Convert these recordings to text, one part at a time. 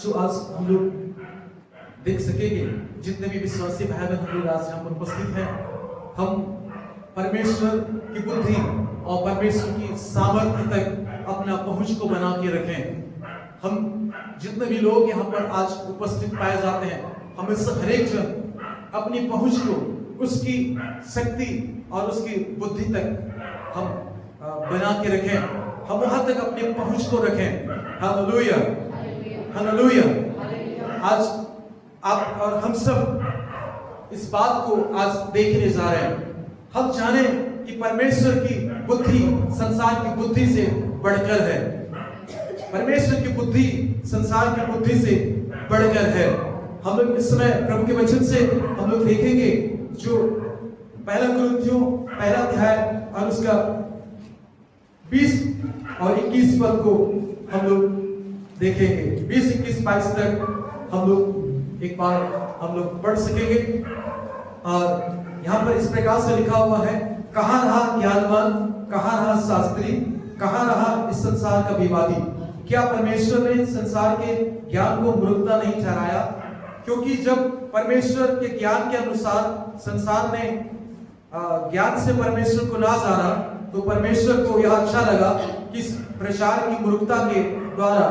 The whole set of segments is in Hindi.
जो आज हम लोग देख सकेंगे, जितने भी विश्वासी भाई बहन हम लोग आज यहाँ पर उपस्थित हैं, हम परमेश्वर की बुद्धि और परमेश्वर की सामर्थ्य तक अपना पहुंच को बना के रखें। हम जितने भी लोग यहाँ पर आज उपस्थित पाए जाते हैं, हमें से हर एक जन अपनी पहुंच को, उसकी शक्ति और उसकी बुद्धि तक हम बना के रखें। हम वहां तक अपनी पहुंच को रखें। Hallelujah, hallelujah. आज आप और हम सब इस बात को आज देखने जा रहे हैं। हम जाने कि परमेश्वर की बुद्धि संसार की बुद्धि से बढ़कर है। परमेश्वर की बुद्धि संसार की बुद्धि से बढ़कर है। हम लोग इस समय प्रभु के वचन से हम लोग देखेंगे जो पहला कुरिन्थियों पहला अध्याय और उसका 20 और 21 पद को हम लोग देखेंगे। 20, 21, 22 तक हम लोग एक बार हम लोग पढ़ सकेंगे। और यहाँ पर इस प्रकार से लिखा हुआ है, कहाँ रहा ज्ञानवान, कहाँ रहा शास्त्री, कहाँ रहा इस संसार का विवादी। क्या परमेश्वर ने संसार के ज्ञान को मूर्खता नहीं ठहराया? क्योंकि जब परमेश्वर के ज्ञान के अनुसार संसार ने ज्ञान से परमेश्वर को ना जाना, तो परमेश्वर को यह अच्छा लगा कि इस प्रचार की मूर्खता के द्वारा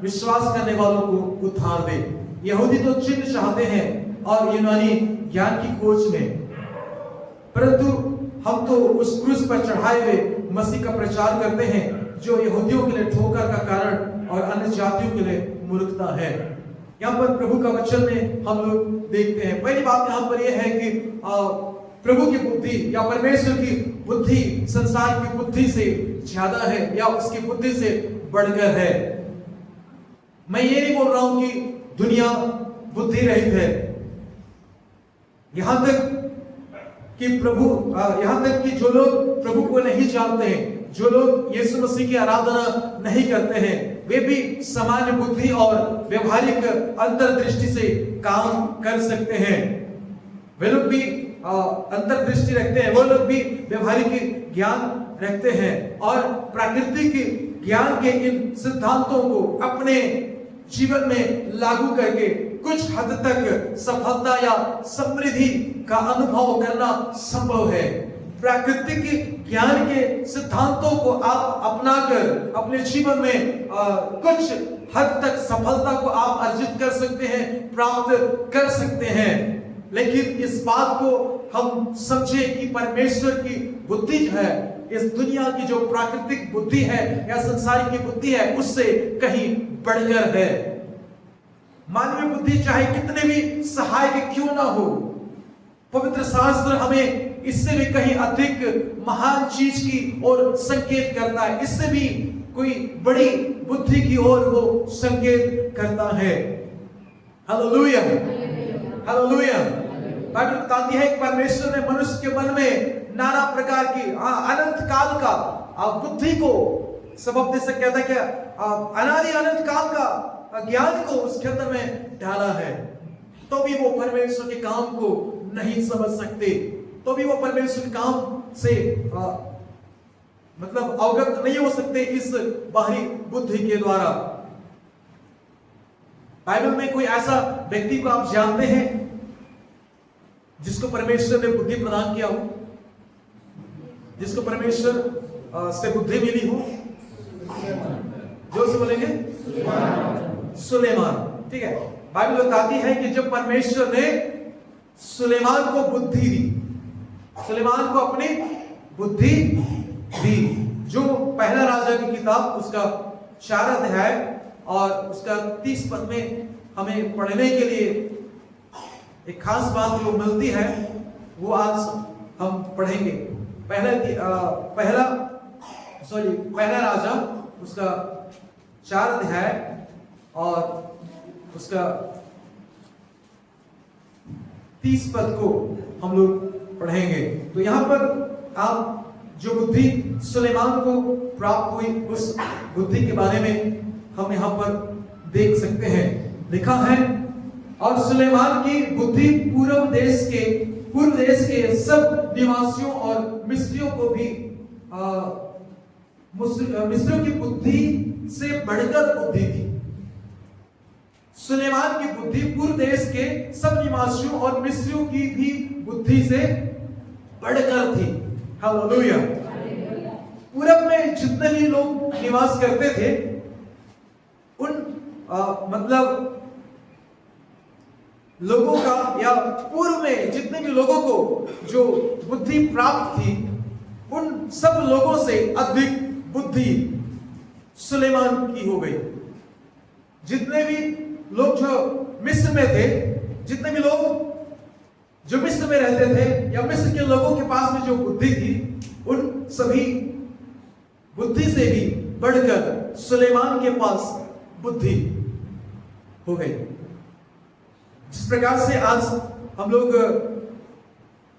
विश्वास करने वालों को उद्धार दे। यहूदी तो चिन्ह चाहते हैं और यूनानी ज्ञान की खोज में, परंतु हम तो उस क्रूस पर चढ़ाए हुए मसीह का प्रचार करते हैं, जो यहूदियों के लिए ठोकर का कारण और अन्य जातियों के लिए मूर्खता है। यहाँ पर प्रभु का वचन में हम लोग देखते हैं। पहली बात यहाँ पर यह है कि प्रभु की बुद्धि या परमेश्वर की बुद्धि संसार की बुद्धि से ज्यादा है या उसकी बुद्धि से बढ़कर है। मैं ये नहीं बोल रहा हूं कि दुनिया बुद्धि रहित है। यहां तक कि जो लोग प्रभु को नहीं जानते हैं, जो लोग यीशु मसीह की आराधना नहीं करते हैं, वे भी सामान्य बुद्धि और व्यवहारिक अंतर्दृष्टि से काम कर सकते हैं। वे लोग भी अंतर्दृष्टि रखते हैं, वो लोग भी व्यवहारिक ज्ञान रखते हैं और प्राकृतिक ज्ञान के इन सिद्धांतों को अपने जीवन में लागू करके कुछ हद तक सफलता या समृद्धि का अनुभव करना संभव है। प्राकृतिक ज्ञान के सिद्धांतों को आप अपनाकर अपने जीवन में कुछ हद तक सफलता को आप अर्जित कर सकते हैं, प्राप्त कर सकते हैं। लेकिन इस बात को हम समझे कि परमेश्वर की बुद्धि जो है, इस दुनिया की जो प्राकृतिक बुद्धि है या संसार की बुद्धि है, उससे कहीं बढ़कर है। मानवीय बुद्धि चाहे कितने भी सहायक क्यों ना हो, पवित्र शास्त्र हमें इससे भी कहीं अधिक महान चीज की ओर संकेत करता है। इससे भी कोई बड़ी बुद्धि की ओर वो संकेत करता है। Hallelujah, hallelujah. बाइबल बताती है कि परमेश्वर ने मनुष्य के मन में नाना प्रकार की अनंत काल का बुद्धि को, सबब से कहता है क्या, अनादि अनंत काल का ज्ञान को उसके अंदर में डाला है। तो भी वो परमेश्वर के काम को नहीं समझ सकते, तो भी वो परमेश्वर के काम से मतलब अवगत नहीं हो सकते इस बाहरी बुद्धि के द्वारा। बाइबल में कोई ऐसा व्यक्ति को आप जानते हैं जिसको परमेश्वर ने बुद्धि प्रदान किया हो, जिसको परमेश्वर से बुद्धि मिली हो? जोर से बोलेंगे सुलेमान। ठीक है, बाइबल बताती है कि जब परमेश्वर ने सुलेमान को बुद्धि दी, सुलेमान को अपनी बुद्धि दी, जो पहला राजा की किताब उसका 4 अध्याय और उसका 30 पद में हमें पढ़ने के लिए एक खास बात जो मिलती है, वो आज हम पढ़ेंगे। पहला राजा उसका 4 अध्याय और उसका 30 पद को हम लोग पढ़ेंगे। तो यहां पर आप जो बुद्धि सुलेमान को प्राप्त हुई, उस बुद्धि के बारे में हम यहां पर देख सकते हैं। लिखा है, और सुलेमान की बुद्धि पूर्व देश के सब निवासियों और मिस्रियों को भी मिस्रियों की बुद्धि से बढ़कर बुद्धि थी। सुलेमान की बुद्धि पूर्व देश के सब निवासियों और मिस्रियों की भी बुद्धि से बढ़कर थी। हालेलुया। पूरब में जितने भी लोग निवास करते थे उन मतलब लोगों का या पूर्व में जितने भी लोगों को जो बुद्धि प्राप्त थी उन सब लोगों से अधिक बुद्धि सुलेमान की हो गई। जितने भी लोग जो मिस्र में थे, जितने भी लोग जो मिस्र में रहते थे या मिस्र के लोगों के पास में जो बुद्धि थी उन सभी बुद्धि से भी बढ़कर सुलेमान के पास बुद्धि हो गई। जिस प्रकार से आज हम लोग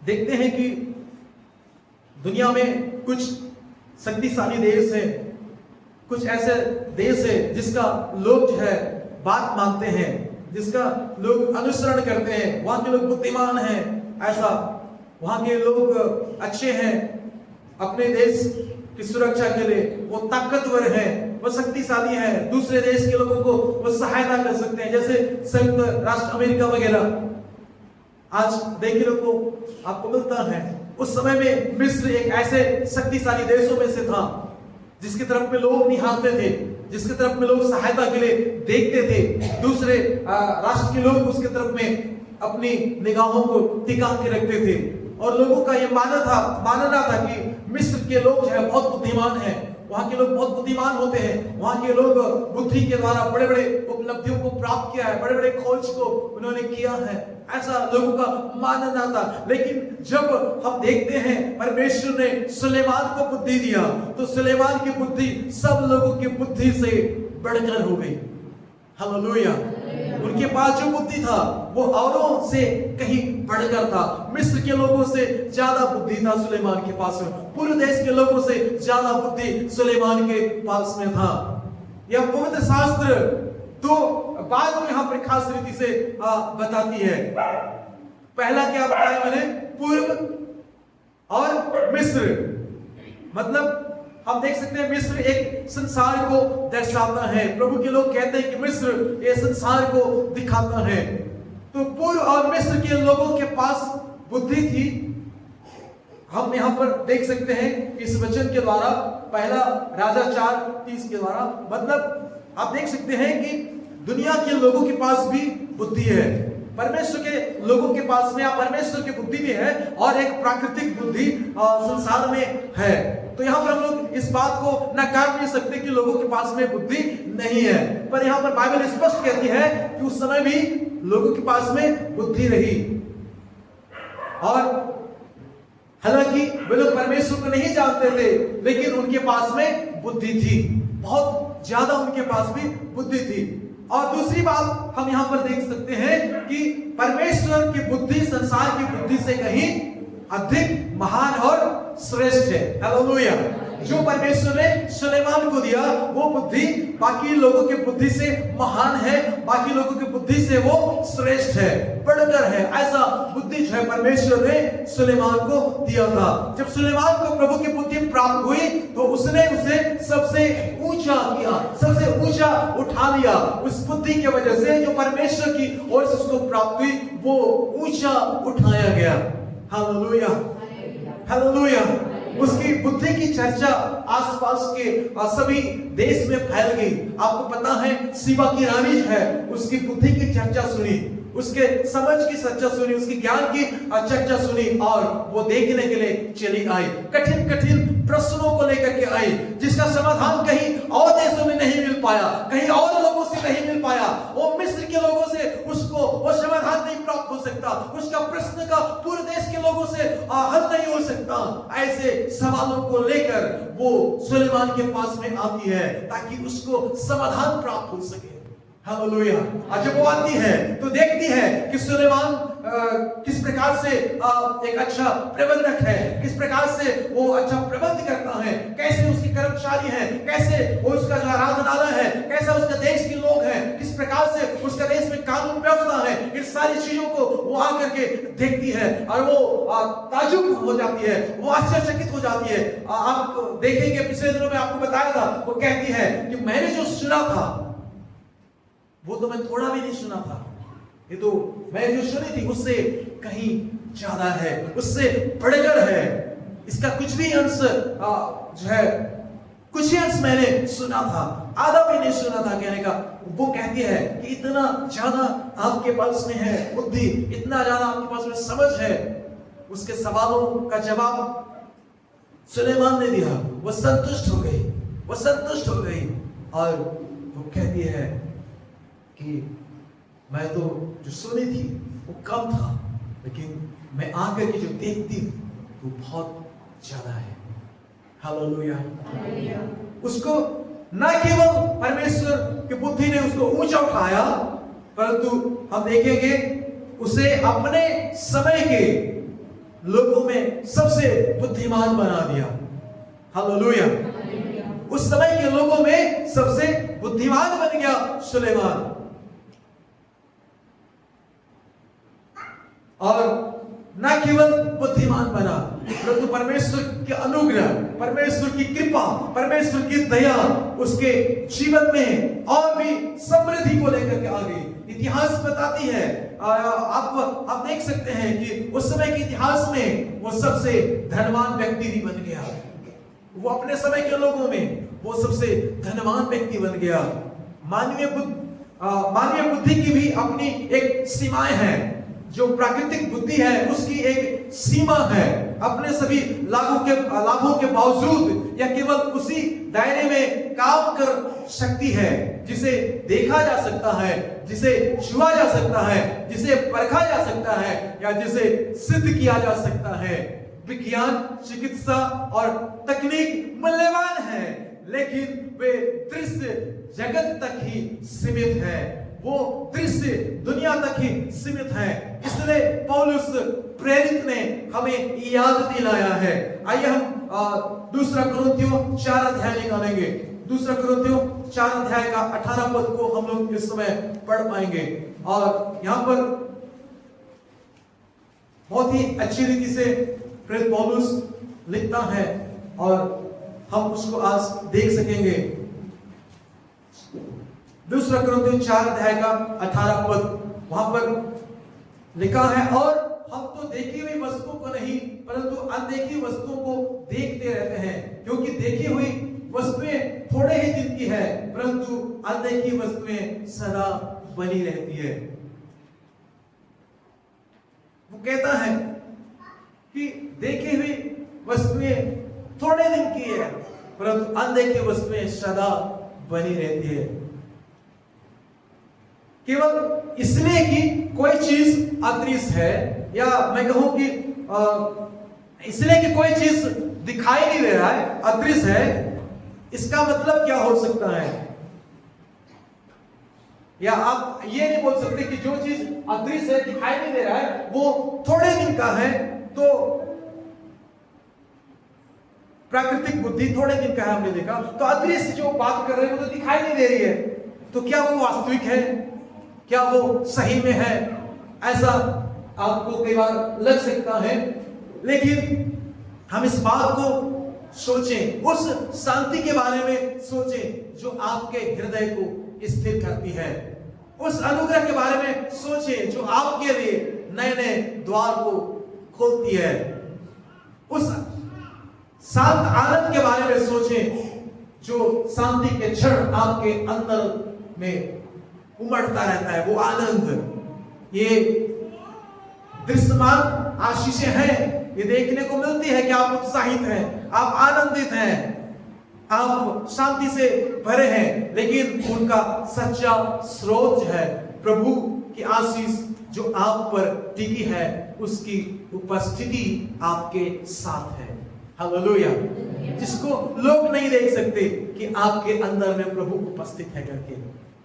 देखते हैं कि दुनिया में कुछ शक्तिशाली देश है, कुछ ऐसे देश है जिसका लोग जो है बात मानते हैं, जिसका लोग अनुसरण करते हैं, वहां के लोग बुद्धिमान हैं, ऐसा वहां के लोग अच्छे हैं, अपने देश की सुरक्षा के लिए वो ताकतवर हैं, वो शक्तिशाली हैं, दूसरे देश के लोगों को वो सहायता कर सकते हैं, जैसे संयुक्त राष्ट्र अमेरिका वगैरह आज देखने को आपको मिलता है। उस समय में मिस्र एक ऐसे शक्तिशाली देशों में से था जिसकी तरफ में लोग निहारते थे, जिसकी तरफ में लोग सहायता के लिए देखते थे, दूसरे राष्ट्र के लोग उसके तरफ में अपनी निगाहों को टिका के रखते थे और लोगों का यह मानना था कि मिस्र के लोग जो है बहुत बुद्धिमान हैं, वहां के लोग बहुत बुद्धिमान होते हैं, वहां के लोग बुद्धि के द्वारा बड़े बड़े उपलब्धियों को प्राप्त किया है, बड़े बड़े खोज को उन्होंने किया है, ऐसा लोगों का मानना था। लेकिन जब हम देखते हैं परमेश्वर ने सुलेमान को बुद्धि दिया तो सुलेमान की बुद्धि सब लोगों की बुद्धि से बढ़कर हो गई। हालेलुया। उनके पास जो बुद्धि था वो औरों से कहीं बढ़कर था। मिस्र के लोगों से ज्यादा बुद्धि था सुलेमान के पास में, पूरे देश के लोगों से ज्यादा बुद्धि सुलेमान के पास में था। यह पवित्र शास्त्र तो बात को यहाँ पर खास रीति से बताती है। पहला क्या बताया मैंने, पूर्व और मिस्र, मतलब हम देख सकते हैं मिस्र एक संसार को दर्शाता है। प्रभु के लोग कहते हैं कि मिस्र ये संसार को दिखाता है। तो पूर्व और मिस्र के लोगों के पास बुद्धि थी। हम यहाँ पर देख सकते हैं इस वचन के द्वारा, पहला राजा 4:30 के द्वारा, मतलब आप देख सकते हैं कि दुनिया के लोगों के पास भी बुद्धि है, परमेश्वर के लोगों के पास में परमेश्वर की बुद्धि भी है और एक प्राकृतिक बुद्धि संसार में है। तो यहाँ पर हम लोग इस बात को नकार नहीं सकते कि लोगों के पास में बुद्धि नहीं है, पर यहाँ पर बाइबल स्पष्ट कहती है कि उस समय भी लोगों के पास में बुद्धि रही। और हालांकि वे लोग परमेश्वर को नहीं जानते थे, लेकिन उनके पास में बुद्धि थी, बहुत ज्यादा उनके पास भी बुद्धि थी। और दूसरी बात हम यहां पर देख सकते हैं कि परमेश्वर की बुद्धि संसार की बुद्धि से कहीं अधिक महान और श्रेष्ठ है। हालेलुया। जो परमेश्वर ने सुलेमान को दिया वो बुद्धि बाकी लोगों की बुद्धि से महान है, बाकी लोगों की बुद्धि से वो श्रेष्ठ है, बढ़कर है। ऐसा बुद्धि जो है परमेश्वर ने सुलेमान को दिया था। जब सुलेमान को प्रभु की बुद्धि प्राप्त हुई तो उसने उसे सबसे ऊंचा किया, सबसे ऊंचा उठा लिया। उस बुद्धि की वजह से जो परमेश्वर की ओर से उसको प्राप्त हुई वो ऊंचा उठाया गया। Hallelujah, hallelujah. उसकी बुद्धि की चर्चा आसपास के सभी देश में फैल गई। आपको पता है सीबा की रानी है, उसकी बुद्धि की चर्चा सुनी, उसके समझ की चर्चा सुनी, उसकी ज्ञान की चर्चा सुनी और वो देखने के लिए चली आई। कठिन कठिन प्रश्नों को लेकर के आई जिसका समाधान कहीं और देशों में नहीं मिल पाया, कहीं और लोगों से नहीं मिल पाया। वो मिस्र के लोगों से उसको वो समाधान नहीं प्राप्त हो सकता, उसका प्रश्न का पूरे देश के लोगों से हल नहीं हो सकता। ऐसे सवालों को लेकर वो सुलेमान के पास में आती है ताकि उसको समाधान प्राप्त हो सके। हालेलुया। और जब वो आती है तो देखती है कि सुलेमान किस प्रकार से एक अच्छा प्रबंधक है, किस प्रकार से वो अच्छा प्रबंध करता है, कैसे उसके कर्मचारी हैं, कैसे वो उसका जो आराधनालय है, कैसा उसका देश के लोग हैं, किस प्रकार से उसका देश में कानून व्यवस्था है। इन सारी चीजों को वो आकर के देखती है और वो ताजुब हो जाती है, वो आश्चर्यचकित हो जाती है। आप देखेंगे पिछले दिनों में आपको बताया था, वो कहती है कि मैंने जो सुना था वो तो मैं थोड़ा भी नहीं सुना था, ये तो मैं जो सुनी थी उससे कहीं ज्यादा है, उससे बढ़कर है। इसका कुछ भी अंश जो है, कुछ ही अंश मैंने सुना था, आधा भी नहीं सुना था कहने का। वो कहती है कि इतना ज्यादा आपके पास में है बुद्धि, इतना ज्यादा आपके पास में समझ है। उसके सवालों का जवाब सुलेमान ने दिया, वो संतुष्ट हो गई, वो संतुष्ट हो गई। और वो कहती है कि मैं तो जो सुनी थी वो कम था, लेकिन मैं आकर के जो देखती वो बहुत ज्यादा है। हालेलुया। उसको न केवल परमेश्वर की बुद्धि ने उसको ऊंचा उठाया, परंतु हम देखेंगे उसे अपने समय के लोगों में सबसे बुद्धिमान बना दिया। हालेलुया। उस समय के लोगों में सबसे बुद्धिमान बन गया सुलेमान। और न केवल बुद्धिमान बना, परंतु परमेश्वर के अनुग्रह, परमेश्वर की कृपा, परमेश्वर की दया उसके जीवन में और भी समृद्धि को लेकर के आ गई। इतिहास बताती है, आप देख सकते हैं कि उस समय के इतिहास में वो सबसे धनवान व्यक्ति भी बन गया। वो अपने समय के लोगों में वो सबसे धनवान व्यक्ति बन गया। मानवीय बुद्धि की भी अपनी एक सीमाएं हैं। जो प्राकृतिक बुद्धि है उसकी एक सीमा है। अपने सभी लाभों के बावजूद या केवल उसी दायरे में काम कर सकती है जिसे देखा जा सकता है, जिसे छुआ जा सकता है, जिसे परखा जा सकता है, या जिसे सिद्ध किया जा सकता है। विज्ञान, चिकित्सा और तकनीक मूल्यवान है, लेकिन वे दृश्य जगत तक ही सीमित है, वो दृश्य दुनिया तक ही सीमित है। इसलिए पौलुस प्रेरित ने हमें याद दिलाया है। आइए हम दूसरा कुरिन्थियों 4 अध्याय निकालेंगे। दूसरा कुरिन्थियों 4 अध्याय का 18 पद को हम लोग इस समय पढ़ पाएंगे। और यहाँ पर बहुत ही अच्छी रीति से प्रेरित पौलुस लिखता है और हम उसको आज देख सकेंगे। दूसरा कुरिन्थियों 4 अध्याय का 18 पद, वहां पर लिखा है, और हम तो देखी हुई वस्तुओं को नहीं परंतु अनदेखी वस्तुओं को देखते रहते हैं, क्योंकि देखी हुई वस्तुएं थोड़े ही दिन की है, परंतु अनदेखी वस्तुएं सदा बनी रहती है। वो कहता है कि देखी हुई वस्तुएं थोड़े दिन की है, परंतु अनदेखी वस्तुएं सदा बनी रहती है। केवल इसलिए कि कोई चीज अदृश्य है, या मैं कहूं कि इसलिए कि कोई चीज दिखाई नहीं दे रहा है, अदृश्य है, इसका मतलब क्या हो सकता है? या आप ये नहीं बोल सकते कि जो चीज अदृश्य है, दिखाई नहीं दे रहा है, वो थोड़े दिन का है, तो प्राकृतिक बुद्धि थोड़े दिन का है, हमने देखा। तो अदृश्य जो बात कर रहे हैं वो तो दिखाई नहीं दे रही है, तो क्या वो वास्तविक है? क्या वो सही में है? ऐसा आपको कई बार लग सकता है, लेकिन हम इस बात को सोचें, उस शांति के बारे में सोचें जो आपके हृदय को स्थिर करती है। उस अनुग्रह के बारे में सोचें जो आपके लिए नए नए द्वार को खोलती है। उस शांत आनंद के बारे में सोचें जो शांति के क्षण आपके अंदर में उमड़ता रहता है। वो आनंद, ये दृश्यमान आशीषें हैं, ये देखने को मिलती है कि आप उत्साहित हैं, आप आनंदित हैं, आप शांति से भरे हैं, लेकिन उनका सच्चा स्रोत है प्रभु की आशीष जो आप पर टिकी है, उसकी उपस्थिति आपके साथ है। हालेलुया। जिसको लोग नहीं देख सकते कि आपके अंदर में प्रभु उपस्थित है करके,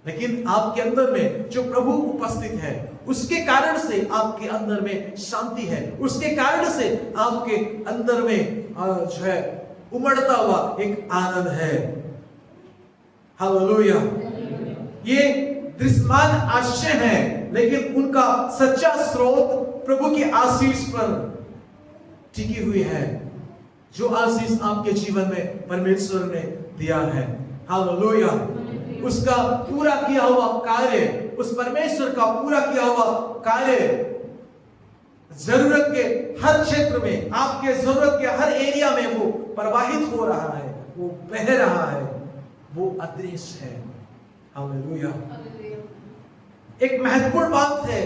लेकिन आपके अंदर में जो प्रभु उपस्थित है उसके कारण से आपके अंदर में शांति है, उसके कारण से आपके अंदर में जो है उमड़ता हुआ एक आनंद है। हालेलुया। ये दृश्यमान आशीष है, लेकिन उनका सच्चा स्रोत प्रभु की आशीष पर टिकी हुई है, जो आशीष आपके जीवन में परमेश्वर ने दिया है। हालेलुया। उसका पूरा किया हुआ कार्य, उस परमेश्वर का पूरा किया हुआ कार्य जरूरत के हर क्षेत्र में, आपके जरूरत के हर एरिया में वो प्रवाहित हो रहा है, वो बह रहा है, वो अदृश्य है। हालेलुया। एक महत्वपूर्ण बात है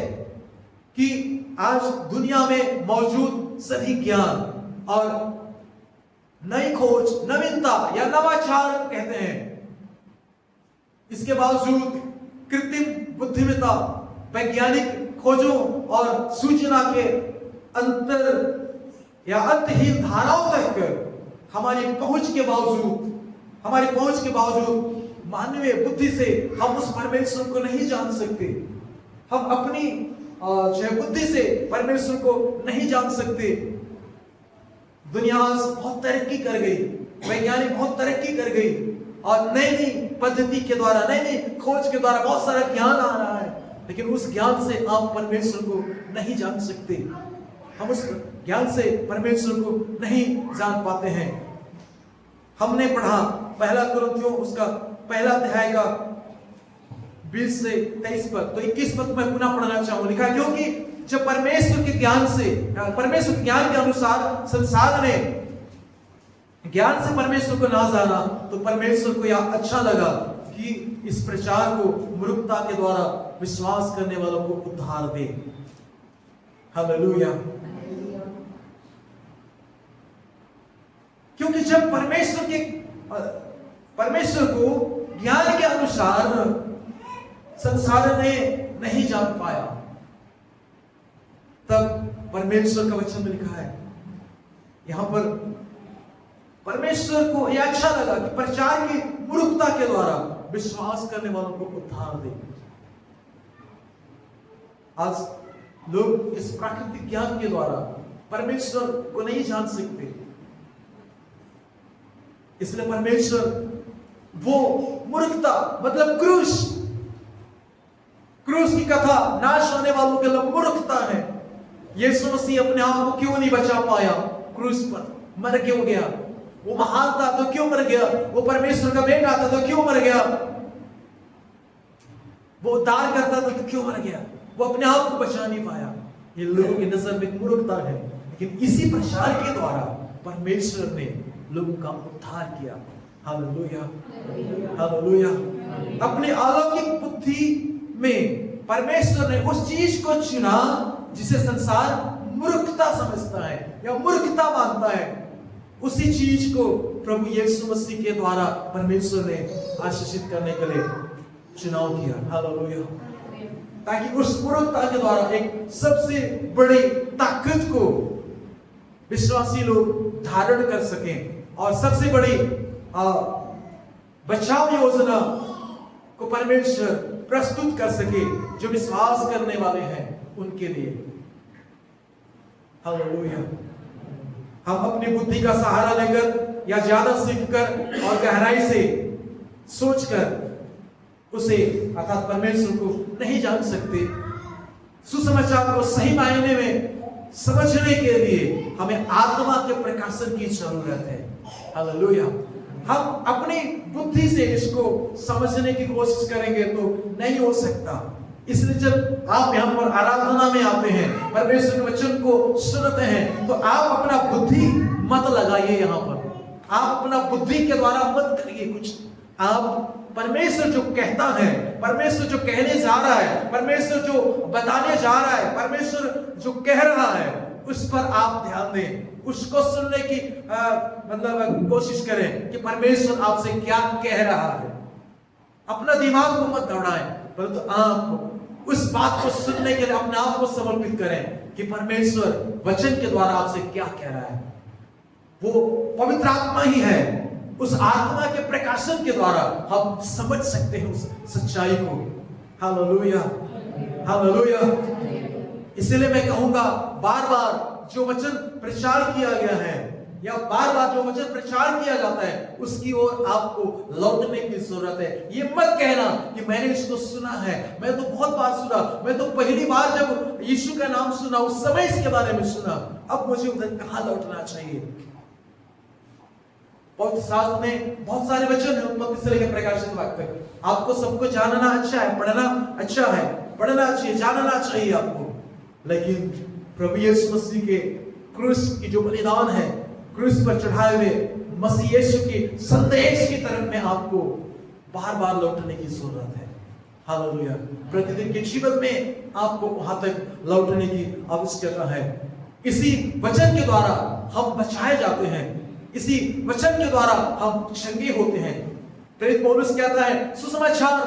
कि आज दुनिया में मौजूद सभी ज्ञान और नई खोज, नवीनता या नवाचार कहते हैं, इसके बावजूद कृत्रिम बुद्धिमत्ता, वैज्ञानिक खोजों और सूचना के अंतर या अंतहीन धाराओं तक हमारी पहुंच के बावजूद मानवीय बुद्धि से हम उस परमेश्वर को नहीं जान सकते। हम अपनी बुद्धि से परमेश्वर को नहीं जान सकते। दुनिया बहुत तरक्की कर गई, वैज्ञानिक बहुत तरक्की कर गई और नई नई पद्धति के द्वारा, नई नई खोज के द्वारा बहुत सारा ज्ञान आ रहा है, लेकिन उस ज्ञान से आप परमेश्वर को नहीं जान सकते। हम उस ज्ञान से परमेश्वर को नहीं जान पाते हैं। हमने पढ़ा पहला कुरिन्थियों उसका पहला अध्याय का 20 से 23 पद, तो 21 पद मैं पुनः पढ़ना चाहूंगा। लिखा है, क्योंकि जब परमेश्वर के ज्ञान के अनुसार संसार ने ज्ञान से परमेश्वर को ना जाना, तो परमेश्वर को यह अच्छा लगा कि इस प्रचार को मूर्खता के द्वारा विश्वास करने वालों को उद्धार दे। हालेलुया। क्योंकि जब परमेश्वर को ज्ञान के अनुसार संसार ने नहीं जान पाया, तब परमेश्वर का वचन में लिखा है, यहां पर परमेश्वर को यह अच्छा लगा कि प्रचार की मूर्खता के द्वारा विश्वास करने वालों को उद्धार दे। आज लोग इस प्राकृतिक ज्ञान के द्वारा परमेश्वर को नहीं जान सकते, इसलिए परमेश्वर वो मूर्खता मतलब क्रूस की कथा नाश होने वालों के लिए मूर्खता है। यीशु मसीह अपने आप को क्यों नहीं बचा पाया? क्रूस पर मर क्यों गया? वो महान था तो क्यों मर गया? वो परमेश्वर का बेटा था तो क्यों मर गया? वो उद्धार करता था तो क्यों मर गया? वो अपने आप को बचा नहीं पाया। ये लोगों की नजर में मूर्खता है, लेकिन इसी प्रचार के द्वारा परमेश्वर ने लोगों का उद्धार किया। Hallelujah, hallelujah. अपने अलौकिक बुद्धि में परमेश्वर ने उस चीज को चुना जिसे संसार मूर्खता समझता है या मूर्खता मानता है। उसी चीज को प्रभु यीशु मसीह के द्वारा परमेश्वर ने आशीषित करने के लिए चुनाव किया। हालेलुया। ताकि उस मूर्खता के द्वारा एक सबसे बड़ी ताकत को विश्वासी लोग धारण कर सकें और सबसे बड़ी बचाव योजना को परमेश्वर प्रस्तुत कर सके जो विश्वास करने वाले हैं उनके लिए। हालेलुया। हम अपनी बुद्धि का सहारा लेकर या ज्यादा सीखकर और गहराई से सोचकर उसे अर्थात परमेश्वर को नहीं जान सकते। सुसमाचार को सही मायने में समझने के लिए हमें आत्मा के प्रकाशन की जरूरत है। हालेलुया। हम अपनी बुद्धि से इसको समझने की कोशिश करेंगे तो नहीं हो सकता। इसलिए जब आप यहाँ पर आराधना में आते हैं, परमेश्वर के वचन को सुनते हैं, तो आप अपना बुद्धि मत लगाइए। यहाँ पर आप अपना बुद्धि के द्वारा मत करिए कुछ। आप परमेश्वर जो कहता है, परमेश्वर जो कहने जा रहा है, परमेश्वर जो बताने जा रहा है, परमेश्वर जो कह रहा है, उस पर आप ध्यान दें। उसको सुनने की मतलब कोशिश करें कि परमेश्वर आपसे क्या कह रहा है। अपना दिमाग को मत दौड़ाएं, परंतु आप उस बात को सुनने के लिए अपने आप को समर्पित करें कि परमेश्वर वचन के द्वारा आपसे क्या कह रहा है। वो पवित्र आत्मा ही है। उस आत्मा के प्रकाशन के द्वारा हम समझ सकते हैं उस सच्चाई को। Hallelujah, hallelujah. इसलिए मैं कहूंगा, बार बार जो वचन प्रचार किया गया है या बार बार जो वचन प्रचार किया जाता है, उसकी ओर आपको लौटने की जरूरत है। ये मत कहना कि मैंने इसको सुना है, मैं तो बहुत बार सुना, मैं तो पहली बार जब यीशु का नाम सुना उस समय इसके बारे में सुना, अब मुझे उधर कहां लौटना चाहिए। पवित्र शास्त्र में बहुत सारे वचन है उत्पत्ति से लेकर प्रकाशित वाक्य तक। आपको सबको जानना अच्छा है, पढ़ना अच्छा है, पढ़ना चाहिए, जानना चाहिए आपको। लेकिन प्रभु यीशु मसीह के क्रूस की जो बलिदान है, क्रूस पर चढ़ाए हुए मसीह यीशु के संदेश की तरफ में आपको बार बार लौटने की जरूरत है। हालेलुया। प्रतिदिन के जीवन में आपको वहां तक लौटने की आवश्यकता है। इसी वचन के द्वारा हम बचाए जाते हैं, इसी वचन के द्वारा हम चंगे होते हैं। प्रेरित पौलुस कहता है सुसमाचार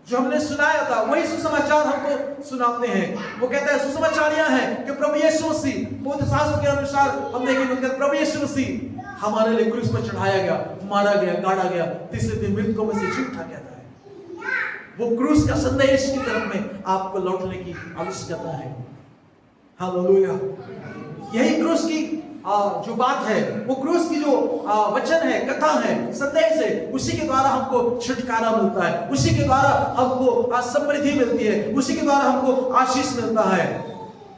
जो हमने सुनाया था वही सुसमाचार हमको सुनाते हैं। वो कहता है सुसमाचार यह है कि प्रभु यीशु मसीह, पवित्र शास्त्र के अनुसार हम देखेंगे प्रभु यीशु मसीह हमारे लिए क्रूस पर चढ़ाया गया, मारा गया, गाड़ा गया, तीसरे दिन मृतकों में से जी उठा गया था। वो क्रूस का संदेश की तरफ में आपको लौटने की आवश्यकता है। हालेलुया। यही क्रूस की जो बात है, वो क्रूस की जो वचन है, कथा है, संदेश है, उसी के द्वारा हमको छुटकारा मिलता है, उसी के द्वारा हमको समृद्धि मिलती है, उसी के द्वारा हमको आशीष मिलता है।